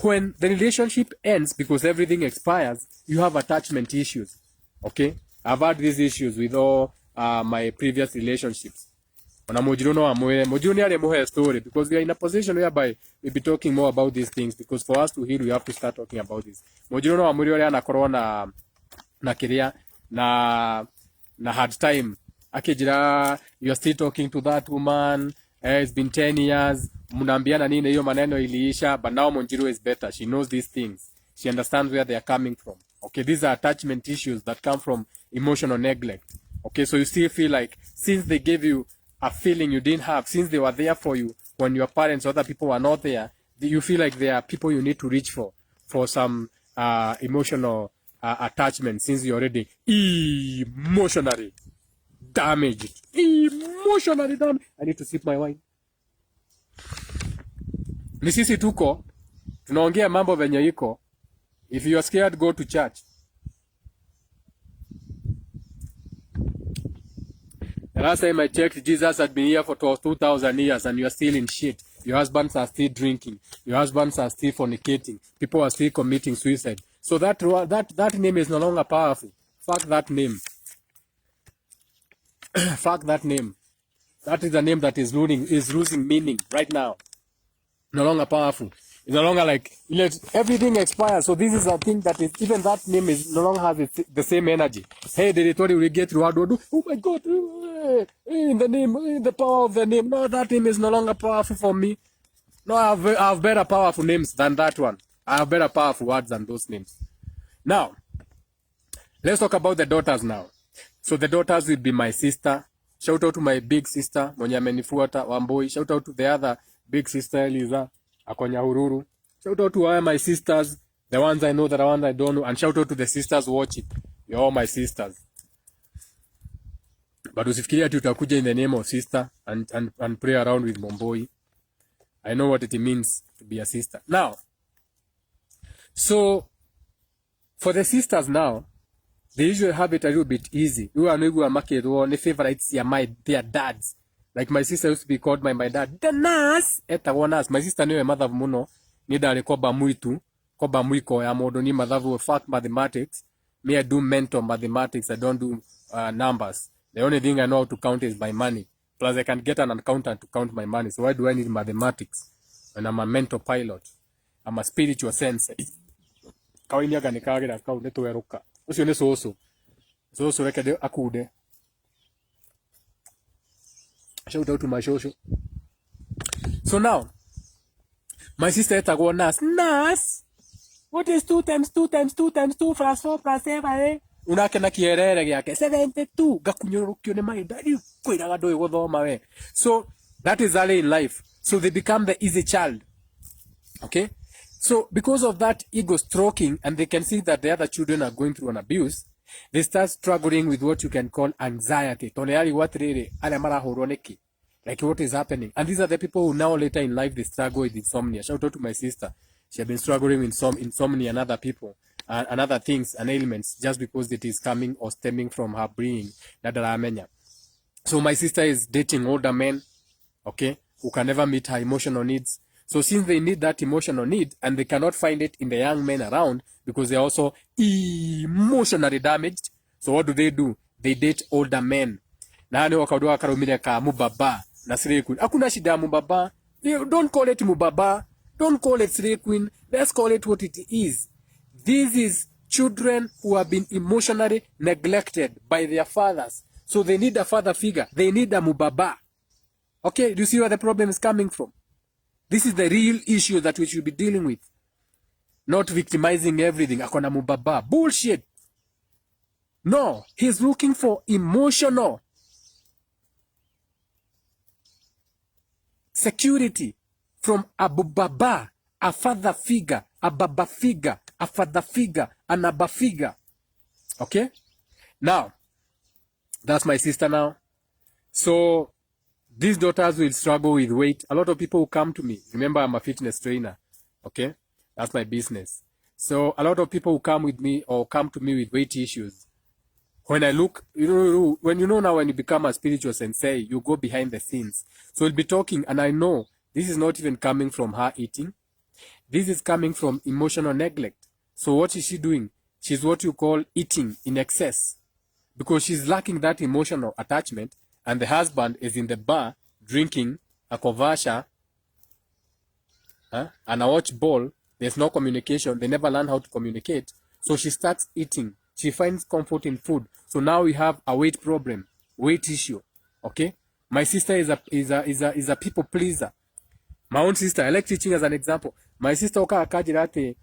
when the relationship ends, because everything expires, you have attachment issues. Okay? I've had these issues with all my previous relationships. Because we are in a position whereby we'll be talking more about these things, because for us to heal, we have to start talking about this. Na hard time. Akijira, you're still talking to that woman. It's been 10 years. Mnaambiana nini hiyo maneno iliisha, but now Monjiro is better. She knows these things. She understands where they are coming from. Okay, these are attachment issues that come from emotional neglect. Okay, so you still feel like since they gave you a feeling you didn't have, since they were there for you when your parents or other people were not there, you feel like they are people you need to reach for some emotional attachment, since you're already emotionally damaged. Emotionally damaged. I need to sip my wine. Ni sisi tuko tunaongea mambo venye iko. If you are scared, go to church. The last time I checked, Jesus had been here for 2,000 years, and you are still in shit. Your husbands are still drinking. Your husbands are still fornicating. People are still committing suicide. So that name is no longer powerful. Fuck that name. Fuck that name. That is a name that is losing meaning right now. No longer powerful. It's no longer like, everything expires. So this is a thing that is, even that name is no longer has the same energy. Hey, the territory will get through. Oh my God. In the name, in the power of the name. No, that name is no longer powerful for me. No, I have better powerful names than that one. I have better powerful words than those names. Now, let's talk about the daughters now. So the daughters will be my sister. Shout out to my big sister, mwenye amenifuata, Wamboi. Shout out to the other big sister, Eliza, Akonya Hururu. Shout out to all my sisters, the ones I know, the ones I don't know. And shout out to the sisters watch it. You're all my sisters. But usifikiria ati utakuja in the name of sister and pray around with Momboi. I know what it means to be a sister. Now, so for the sisters now, they usually have it a little bit easy. You are no makerwo ni favorites their dads. Like my sister used to be called by my dad, the nurse. Etagwo nurse. My sister niwe mathavu muno. Ni ndari koba muitu. Koba muiko ya modo ni mathavu fact mathematics. Me, I do mental mathematics. I don't do numbers. The only thing I know how to count is my money. Plus I can get an accountant to count my money. So why do I need mathematics? And I'm a mental pilot. I'm a spiritual sensei. Kawaini aga nikagira kau netueruka. Ucio ni soso. Soso reke akude. Shout out to my shosho. So now, my sister etagwo nurse. Nurse? What is 2 times 2 times 2 times 2 plus 4 plus 7? Unake na kierere giake 72. Gakunyorukio ni mai daddy kwiraga ndoi guthoma we. So that is early in life. So they become the easy child. Okay? So because of that ego stroking, and they can see that the other children are going through an abuse, they start struggling with what you can call anxiety. Like what is happening. And these are the people who now later in life they struggle with insomnia. Shout out to my sister. She has been struggling with some insomnia and other people and other things and ailments just because it is coming or stemming from her bringing. So my sister is dating older men, okay, who can never meet her emotional needs. So since they need that emotional need and they cannot find it in the young men around because they're also emotionally damaged, so what do? They date older men. Nani wakadua karumile ka mubaba na Slay Queen. Hakuna shida mubaba. Don't call it mubaba. Don't call it Slay Queen. Let's call it what it is. This is children who have been emotionally neglected by their fathers. So they need a father figure. They need a mubaba. Okay, do you see where the problem is coming from? This is the real issue that we should be dealing with. Not victimizing everything. Akona mubaba. Bullshit. No, he's looking for emotional security from a baba, a father figure, a baba figure, a father figure, an abba figure. Okay? Now, that's my sister now. So, these daughters will struggle with weight. A lot of people who come to me. Remember, I'm a fitness trainer. Okay? That's my business. So, a lot of people who come with me or come to me with weight issues. When I look, when you become a spiritual sensei, you go behind the scenes. So we'll be talking, and I know this is not even coming from her eating. This is coming from emotional neglect. So what is she doing? She's what you call eating in excess. Because she's lacking that emotional attachment, and the husband is in the bar drinking a conversa, and a watch ball. There's no communication. They never learn how to communicate. So she starts eating. She finds comfort in food. So now we have a weight problem, weight issue. Okay? My sister is a people pleaser. My own sister, I like teaching as an example. My sister akajira ati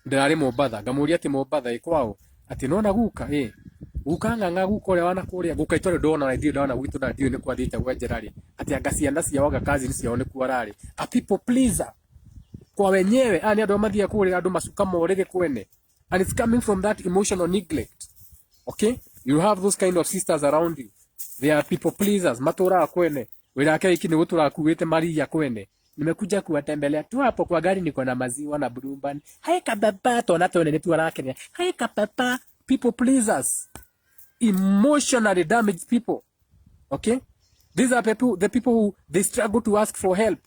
ndarare Mombasa, ngamuria ati Mombasa ikwao. Ati nona guka guka nganga guka ore wana kuria guka itore ndona na ndio ndona gwitu na ndio ne kwa thita gwenjerari. Ati agaciana ciawaga kazi ni ciao ne kuarari. A people pleaser. Kwa wenyewe ani andu mathia kuria andu macuka morege kwene. And it's coming from that emotional neglect. Okay? You have those kind of sisters around you. They are people pleasers. Matura kwene. Wirake iki ni gutura kuwete mari ya kwene. Nimekuja kuwatembelea tu hapo kwa gari niko na maziwa na Blueband. Hai kababa tona tone ni tu arake. Hai kababa. People pleasers. Emotionally damaged people. Okay? These are the people who they struggle to ask for help.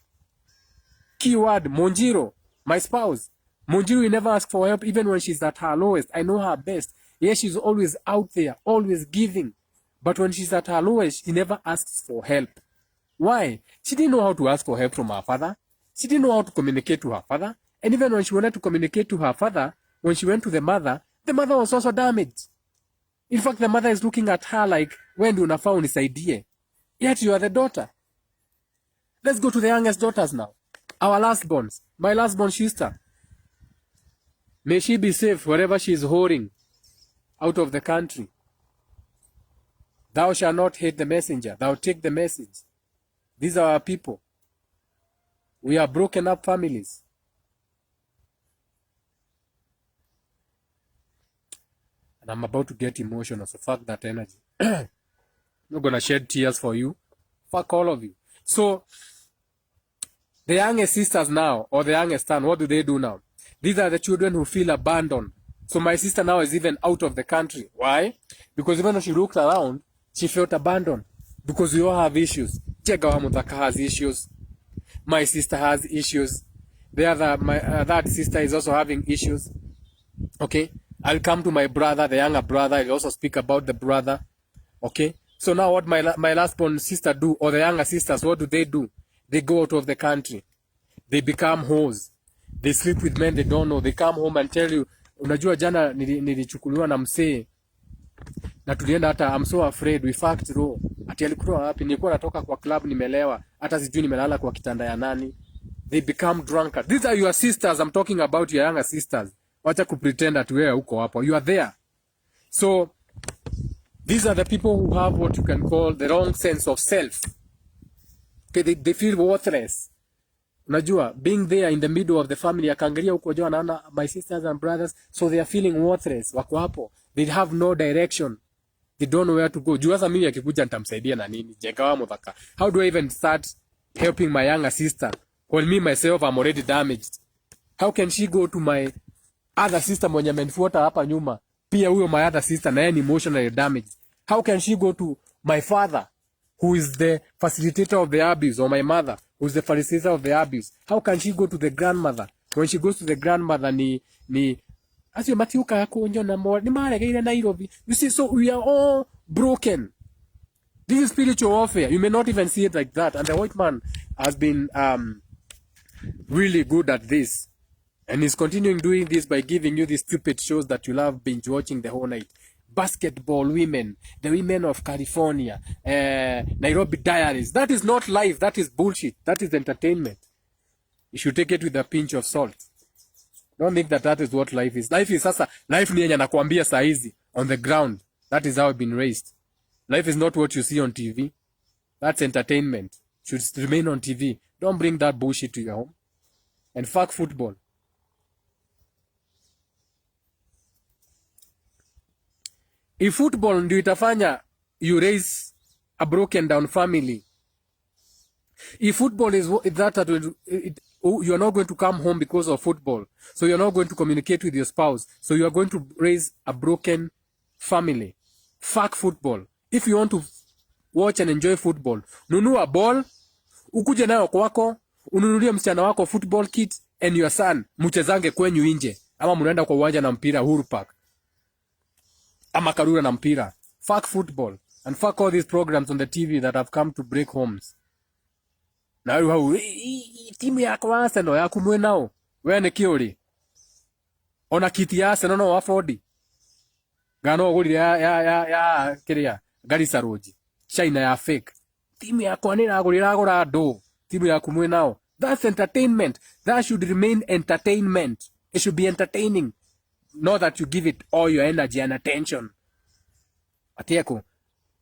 Keyword Monjiro, my spouse. Monjiro will never ask for help even when she's at her lowest. I know her best. Yes, she's always out there, always giving. But when she's at her lowest, she never asks for help. Why? She didn't know how to ask for help from her father. She didn't know how to communicate to her father. And even when she wanted to communicate to her father, when she went to the mother was also damaged. In fact, the mother is looking at her like, when do unafaa unisaidie? Yet you are the daughter. Let's go to the youngest daughters now. Our last borns. My last born sister. May she be safe wherever she is whoring out of the country. Thou shalt not hate the messenger. Thou take the message. These are our people. We are broken up families. And I'm about to get emotional, so fuck that energy. not gonna shed tears for you. Fuck all of you. So the youngest sisters now, or the youngest son, what do now? These are the children who feel abandoned. So my sister now is even out of the country. Why? Because even when she looked around, she felt abandoned. Because we all have issues. Chegawa Muthaka has issues. My sister has issues. My that sister is also having issues. Okay? I'll come to my brother, the younger brother. I'll also speak about the brother. Okay? So now what my last born sister do, or the younger sisters, what do? They go out of the country. They become hoes. They sleep with men they don't know. They come home and tell you, unajua jana nilichukuliwa na msee na tulienda hata, I'm so afraid, we fucked raw. Ati alikuwa wapi? Nilikuwa natoka kwa club nimelelewa, hata sijui nimelala kwa kitanda ya nani. They become drunkard. These are your sisters. I'm talking about your younger sisters. Wacha kupretend ati wewe uko hapo. You are there. So these are the people who have what you can call the wrong sense of self. Okay, they feel worthless. Unajua, being there in the middle of the family, akaangalia huko jua anaona my sisters and brothers, so they are feeling worthless. Wako hapo. They have no direction. They don't know where to go. Jua sasa mimi akikuja nitamsaidia na nini? Jengawa Muthaka. How do I even start helping my younger sister when me myself I'm already damaged? How can she go to my other sister mwenye amenifuata hapa nyuma? Pia huyo my other sister na yeye ni emotionally damaged. How can she go to my father who is the facilitator of the abuse, or my mother who is the facilitator of the abuse? How can she go to the grandmother? When she goes to the grandmother ni asio matiuka yako njona mo ni maregeire Nairobi. You see, so we are all broken. This is spiritual warfare. You may not even see it like that. And the white man has been really good at this. And he's continuing doing this by giving you these stupid shows that you love binge watching the whole night. Basketball women, the women of California, Nairobi Diaries. That is not life. That is bullshit. That is entertainment. You should take it with a pinch of salt. Don't think that is what life is. Life is sasa. Life ni yenye nakwambia saa hizi on the ground. That is how I've been raised. Life is not what you see on TV. That's entertainment. Should remain on TV. Don't bring that bullshit to your home. And fuck football. If football ndio itafanya you raise a broken down family, if football is that you are not going to come home because of football, so you are not going to communicate with your spouse, so you are going to raise a broken family. Fuck football. If you want to watch and enjoy football, nunua ball, ukuje nayo kwako, ununulie msichana wako football kit and your son, mchezange kwenyu nje, ama mnaenda kwa uwanja na mpira Uhuru Park, ama Karura na mpira. Fuck football and fuck all these programs on the TV that have come to break homes. Na wewe timu yako Arsenal ya kumwe nao wewe ni kiuri ona kiti ya Arsenal no afford gano guri ya kiria Garissa Road China ya fake timu yako ni agura ndo timu ya kumwe nao. That's entertainment. That should remain entertainment. It should be entertaining, not that you give it all your energy and attention. Atieko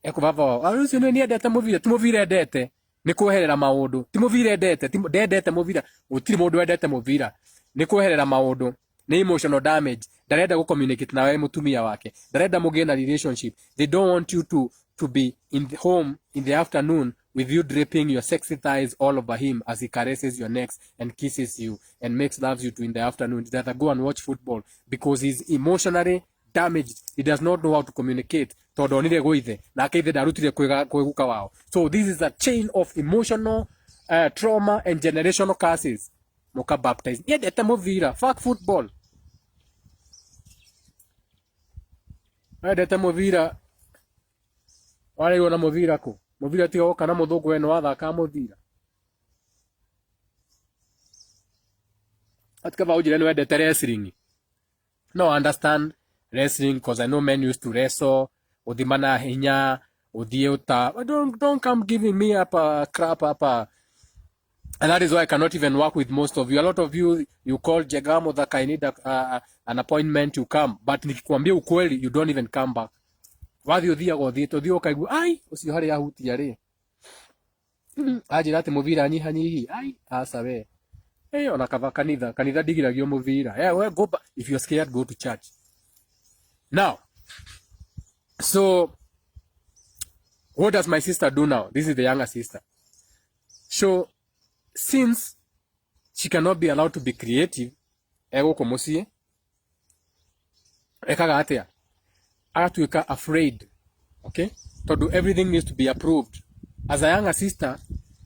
eko baba arusi no ni ndete movira ndete ni kuherera maundu ti muvira ndete muvira utiri mundu endete muvira ni kuherera maundu ni emotional damage. Ndarenda go communicate na wewe mutumia wake, ndarenda mugie na relationship. They don't want you to be in the home in the afternoon with you draping your sexy thighs all over him as he caresses your necks and kisses you and makes loves you to in the afternoon. They rather go and watch football because he's emotionally damaged. He does not know how to communicate. Todonire goithe na keithe darutire kweguka wao. So this is a chain of emotional trauma and generational curses. Moka baptized. Yedete movira. Fuck football. Yedete movira. Wale yona movira ko. Movira tiyo kana muthugu eno athaka movira. Atka baujire no yedete wrestling. No, understand wrestling because I know men used to wrestle. Odimana hinya, odiota. Don't come giving me up a crap up. And that is why I cannot even work with most of you. A lot of you call Jengawa Muthaka, I need an appointment to come. But nikikwambia ukweli, you don't even come back. Wathi uthia gothie kaigu ai ucio hari ahutia ri. Ajira ati muvira anyihanyihi. Ai asa we. Ona kava kanitha digiragio muvira. Well, go back. If you're scared, go to church. Now, so What does my sister do now? This is the younger sister. So, since she cannot be allowed to be creative, ego komosie, ekaga atia, agatuika afraid, okay? To do everything needs to be approved. As a younger sister,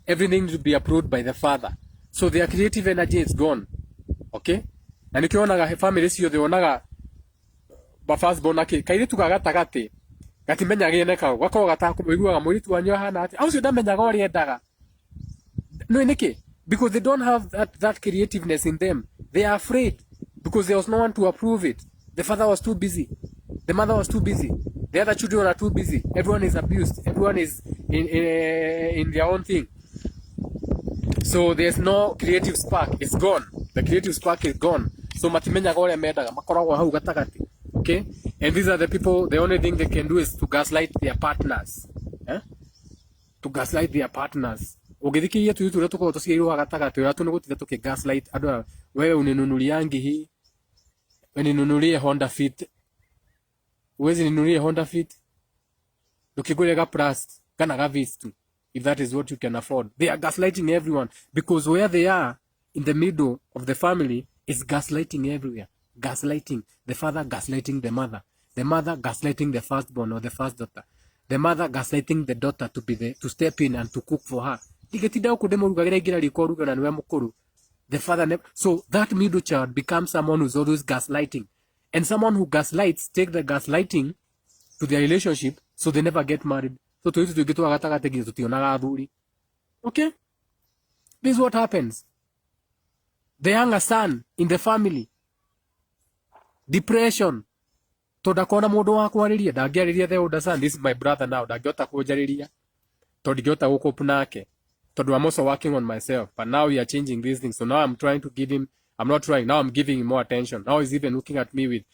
everything needs to be approved by the father. So their creative energy is gone, okay? Na nikionaga family ciothe onaga ba first born ake kairitu gagatagati gatimenya gene kago gako gatakumiguaga muritu wanyo hana ati au cio ndamenyaga ori endaga no niki because they don't have that creativeness in them. They are afraid because there was no one to approve it. The father was too busy, the mother was too busy, the other children are too busy, everyone is abused, everyone is in their own thing. So there's no creative spark. It's gone. The creative spark is gone. So matimenya gore medaga makoragwo hau gatagati. Okay? And these are the people, the only thing they can do is to gaslight their partners. To gaslight their partners. Ugithikiria tu turia tuko tuciirwo gatagati ura tu nigutitha tuki gaslight andu wewe uninunulia ngihi uninunulie Honda Fit. Uwezi ninunulie Honda Fit. Ukigure ga Plus kana ga Vistu. If that is what you can afford. They are gaslighting everyone because where they are in the middle of the family is gaslighting everywhere. Gaslighting the father, gaslighting the mother gaslighting the firstborn or the first daughter, the mother gaslighting the daughter to be there to step in and to cook for her. The father never. So that middle child becomes someone who's always gaslighting, and someone who gaslights take the gaslighting to their relationship, so they never get married. So to get to okay, this is what happens. The younger son in the family, depression. Tonda kona mundu wa kwariria ndangiariria the older son. This is my brother now. Ndangiota kunjariria tondigiota gukopu nake tondu I'm also working on myself, but now we are changing these things. So now I'm trying to give him, I'm not trying, now I'm giving him more attention. Now he's even looking at me with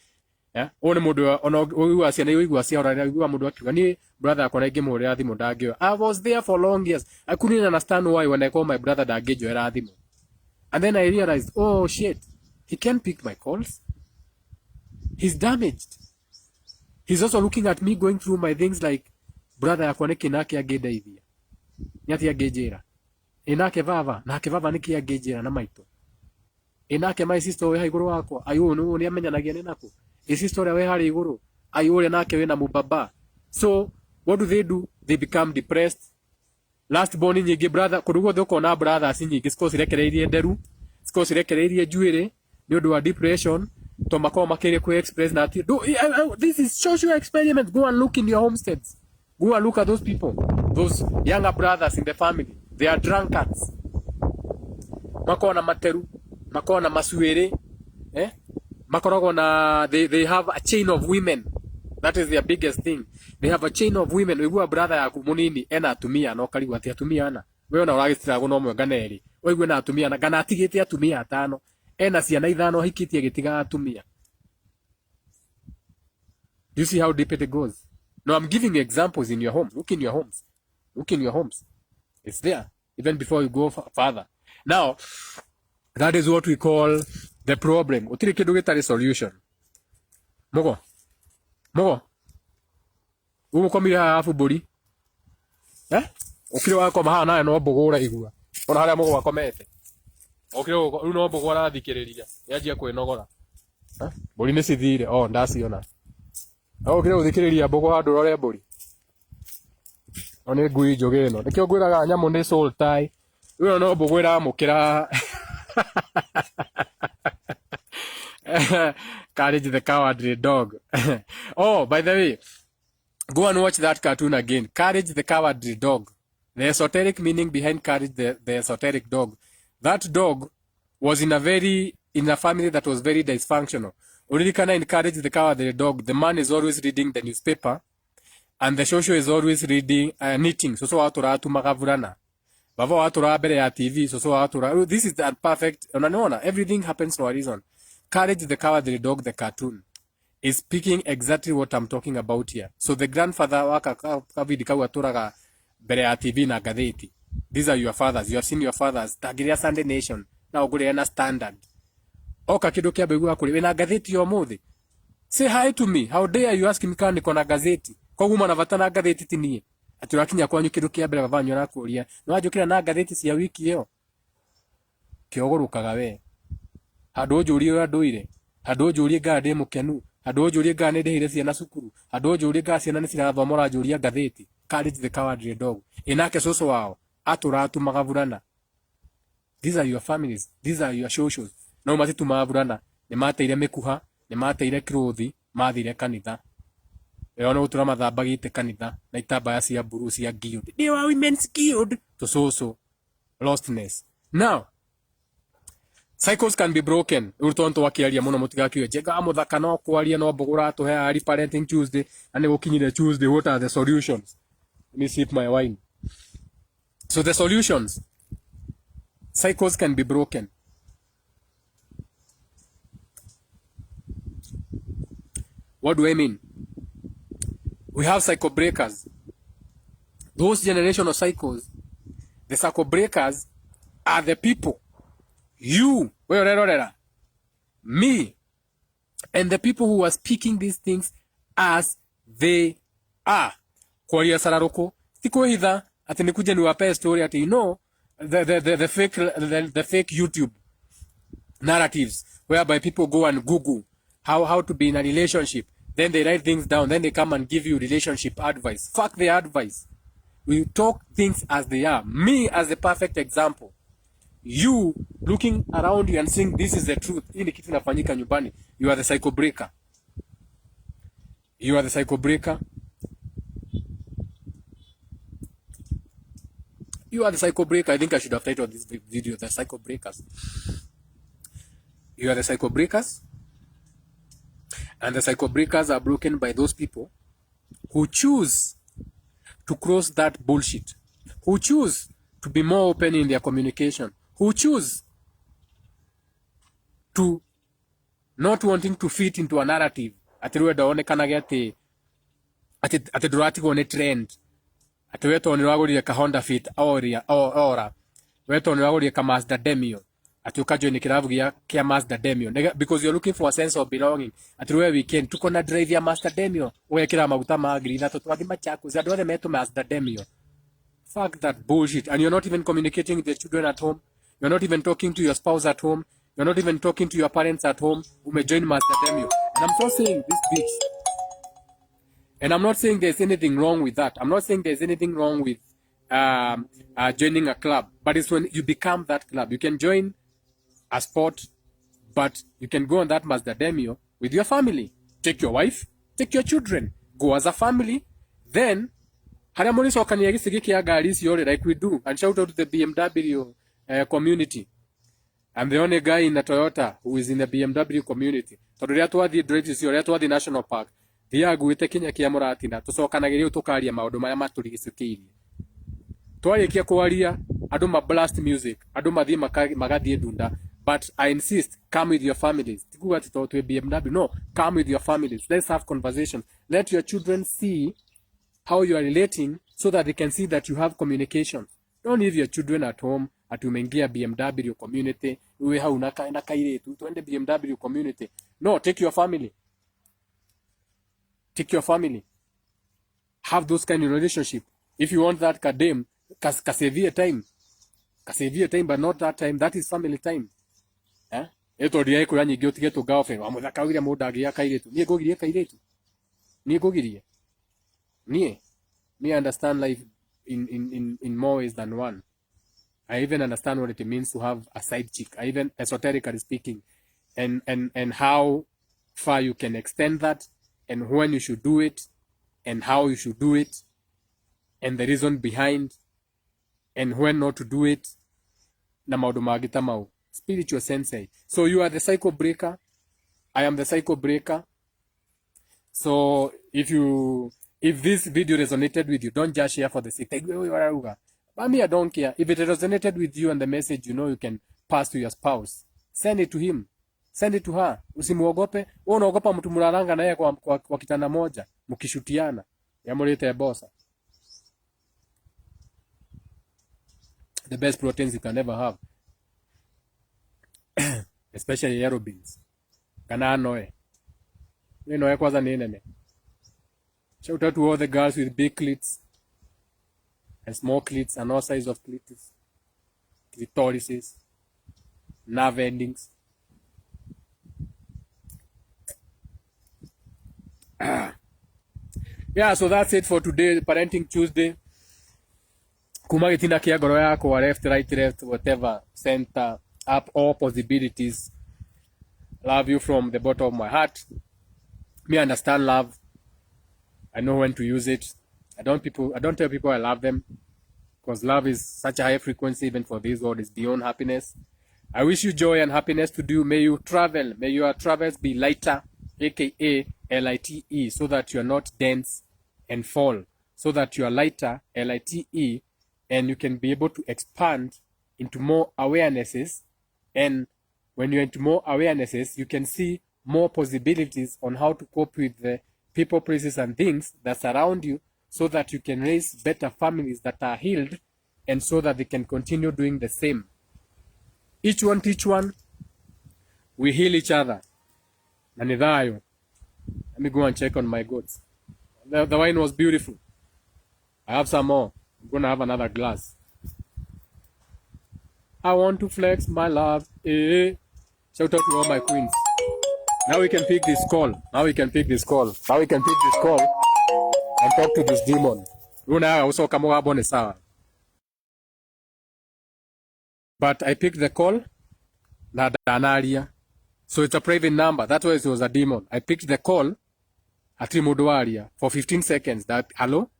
one mundu ona uigua ciana uigua cia ora uigua mundu akiuga ni brother akona ingimuria thimu ndangio. I was there for long years. I couldn't understand why when I call my brother ndangijoera thimu. And then I realized, oh shit, he can't pick my calls. He's damaged. He's also looking at me going through my things like, brother yakwa niki nake agedeithia. Nyati agejera. Inake vava, nake vava niki agejera na maito. Inake my sister we haiguru wakwa, ayu nu ni amenyanagia ni nako. Sister we hari iguru, ayu le nake we na mubaba. So, what do? They become depressed. Last born nyingi brother, kurugo thoko na brothers nyingi siko cirekereirie nderu, siko cirekereirie njuire, ni undu wa depression. To makao makere ku express na ati this is social experiment. Go and look in your homesteads. Go and look at those people, those younger brothers in the family. They are drunkards. Makao na materu, makao na masuere, makao na they have a chain of women. That is their biggest thing. They have a chain of women. Wigua brother yaku munini ena atumia no karigu ati atumia ana. Wewe na uragitira go no mwe ganeri. Wigua na atumia na gana atigite atumia atano. Ena ciana ithano hikitie gitiga atumia. You see how deep it goes? No, I'm giving you examples in your home. Look in your homes. Look in your homes. It's there. Even before you go further. Now, that is what we call the problem. Utiri kidu gitari solution. Mogo. Umu komira afu buri. Ukiri wako maha nae no bogora igua. Ona haria mogo wakomete. Ukiri ru no bogora athikiriria. Yanjia kwinogora. Buri ni cithire. Oh, ndaciona. Ukiri uthikiriria bogo handu rore buri. One ngui njogeno. Nikio ngwiraga nyamu ni soul tie. Uyo no bogora mukira. Courage the Cowardly Dog. Oh, by the way, go and watch that cartoon again. Courage the Cowardly Dog. The esoteric meaning behind Courage the esoteric dog. That dog was in a family that was very dysfunctional. Already can encourage the Cowardly Dog. The man is always reading the newspaper, and the shosho is always reading knitting. So watura tu magavurana. Bava watura bere ya TV. So watura. This is the perfect. Unaona, everything happens for a reason. Courage the Cowardly Dog, the cartoon, is speaking exactly what I'm talking about here. So the grandfather waka kavidi kawaturaga bere ya TV na gazeti. These are your fathers. You have seen your fathers. Tagiria Sunday Nation. Na ugure na Standard. Oka kido kia begua kuli. Na gazeti yomuthi. Say hi to me. How dare you ask me kama niko na gazeti? Kwa guma na vatana gazeti tinie. aturakinya kwanyu kindu kia mbere baba nyora kuria no ajukira na ngatheti cia wiki iyo kiogurukaga we handu njurie anduire handu njurie ngade mukenu handu njurie ngane ndihire ciana cukuru handu njurie nga ciana ni cirathomora njuria ngatheti kari the cowardly dog inake soso wao aturatu magavurana. These are your families, these are your socials. No matitu mavurana ni mateire mikuha ni mateire kiruthi mathire kanitha ero no utura mathambagite kanitha na itambaya cia buru cia guild they were women's guild to so lostness. Now cycles can be broken. Urtonto wakiaria muno mutigakiwe jega muthaka no kwaria no mbugura to he parenting Tuesday and gukinyire Tuesday. What are the solutions? Let me sip my wine. So the solutions, cycles can be broken. What do I mean? We have cycle breakers. Those generational cycles, the cycle breakers are the people, you, me, and the people who are speaking these things as they are. Kwaria sararoko, tiko hitha, ati nikuje niwape story ati, you know, the fake YouTube narratives whereby people go and Google how to be in a relationship. Then they write things down. Then they come and give you relationship advice. Fuck the advice. We talk things as they are. Me as the perfect example. You looking around you and saying this is the truth. Ili kitu inafanyika nyumbani. You are the cycle breaker. You are the cycle breaker. You are the cycle breaker. I think I should have titled this video the cycle breakers. You are the cycle breakers. And the cycle breakers are broken by those people who choose to cross that bullshit, who choose to be more open in their communication, who choose to not wanting to fit into a narrative. Atiruwe daonekanage ati durati gone trend. Ati weto ni wagurire ka Honda Fit ora. Weto ni wagurire ka Mazda Demio. Ati ukajo ni kiravu kia Mazda Demio. Because you're looking for a sense of belonging. Ati ruwe weekend tuko na drive ya Mazda Demio. Uwe kira maguta magri na tutuwathi machaku. Zadone metu Mazda Demio. Fuck that bullshit. And you're not even communicating with the children at home. You're not even talking to your spouse at home. You're not even talking to your parents at home. Umejoin Mazda Demio. And I'm not saying this bitch. And I'm not saying there's anything wrong with that. I'm not saying there's anything wrong with joining a club. But it's when you become that club. You can join a sport, but you can go on that Mazda Demio with your family. Take your wife, take your children. Go as a family. Then, haramoni sokani yagisi kia garis yore like we do. And shout out to the BMW community. I'm the only guy in a Toyota who is in the BMW community. Todoria tuwathi drives yore tuwathi National Park. Thiaguite kinya kia muratina tucokanagiria utukaria maundu maya maturigicukiirie twarikia kwaria andu ma blast music andu mathie magathie dunda. But I insist, come with your families. Tikuga to BMW. No, come with your families. Let's have conversations. Let your children see how you are relating so that they can see that you have communication. Don't leave your children at home at umeingia BMW community. Uwe hauna kaenda kairetu tuende BMW community. No, take your family. Take your family. Have those kind of relationship. If you want that kadem, kasevie time. Kasevie time, but not that time. That is family time. Eto dia ikura nyingi utige tu girlfriend. Wamuthaka wire mundu agia kairetu. Nie gogirie kairetu. Nie gogirie. Nie. Me understand life in more ways than one. I even understand what it means to have a side chick. I even esoterically speaking. And how far you can extend that. And when you should do it, and how you should do it, and the reason behind, and when not to do it, na maundu magita mau. Spiritual sensei. So you are the cycle breaker. I am the cycle breaker. So if this video resonated with you, don't just share for the sake. But me, I don't care. If it resonated with you and the message, you can pass to your spouse. Send it to him. Send it to her. Usimuogope. Wewe unaogopa mtu mlalanga naye kwa kitanda moja, mkishutiana. Yamulete bosa. The best proteins you can ever have. Especially yellow beans. Kana noe. Noe kwanza ni nene. Shout out to all the girls with big clits. and small clits and all size of clits, clitorises, nerve endings. Yeah, so that's it for today, Parenting Tuesday. Kuma gitina kia ngoro yakwa, left, right, whatever, center, up, all possibilities. Love you from the bottom of my heart. Me understand love. I know when to use it. I don't tell people I love them, because love is such a high frequency even for this world. It's beyond happiness. I wish you joy and happiness to do. May you travel. May your travels be lighter, aka LITE, so that you are not dense and fall. So that you are lighter, LITE, and you can be able to expand into more awarenesses. And when you're into more awarenesses, you can see more possibilities on how to cope with the people, places, and things that surround you, so that you can raise better families that are healed, and so that they can continue doing the same. Each one teach one, we heal each other. Nanidhayo. Let me go and check on my goats. The wine was beautiful. I have some more. I'm going to have another glass. I want to flex my love. Shout out to all my queens. Now we can pick this call. And talk to this demon. But I picked the call. So it's a private number. That's why it was a demon. I picked the call at Rimodoaria for 15 seconds. That hello?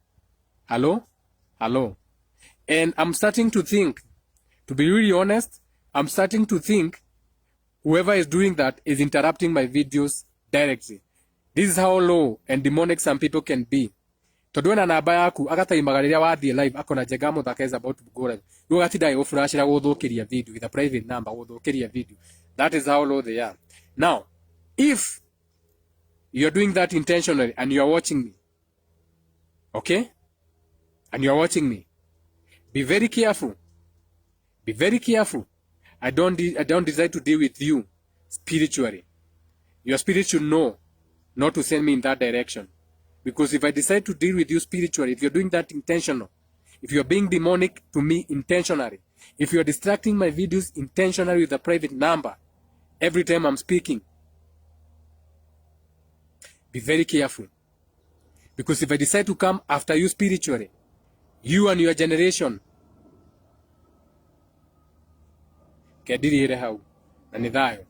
And I'm starting to think, to be really honest, I'm starting to think whoever is doing that is interrupting my videos directly. This is how low and demonic some people can be. Todona namba yaku agataimaga riria wathie live akona Jega Muthaka is about to go live. You gatinda yo flash ra guthukiria video with a private number guthukiria video. That is how low they are. Now, if you're doing that intentionally and you're watching me, okay? And you're watching me, be very careful. Be very careful. I don't decide to deal with you spiritually. Your spirit should know not to send me in that direction. Because if I decide to deal with you spiritually, if you're doing that intentional, if you're being demonic to me intentionally, if you're distracting my videos intentionally with a private number every time I'm speaking, be very careful. Because if I decide to come after you spiritually, you and your generation, kediri hau na nidhayo.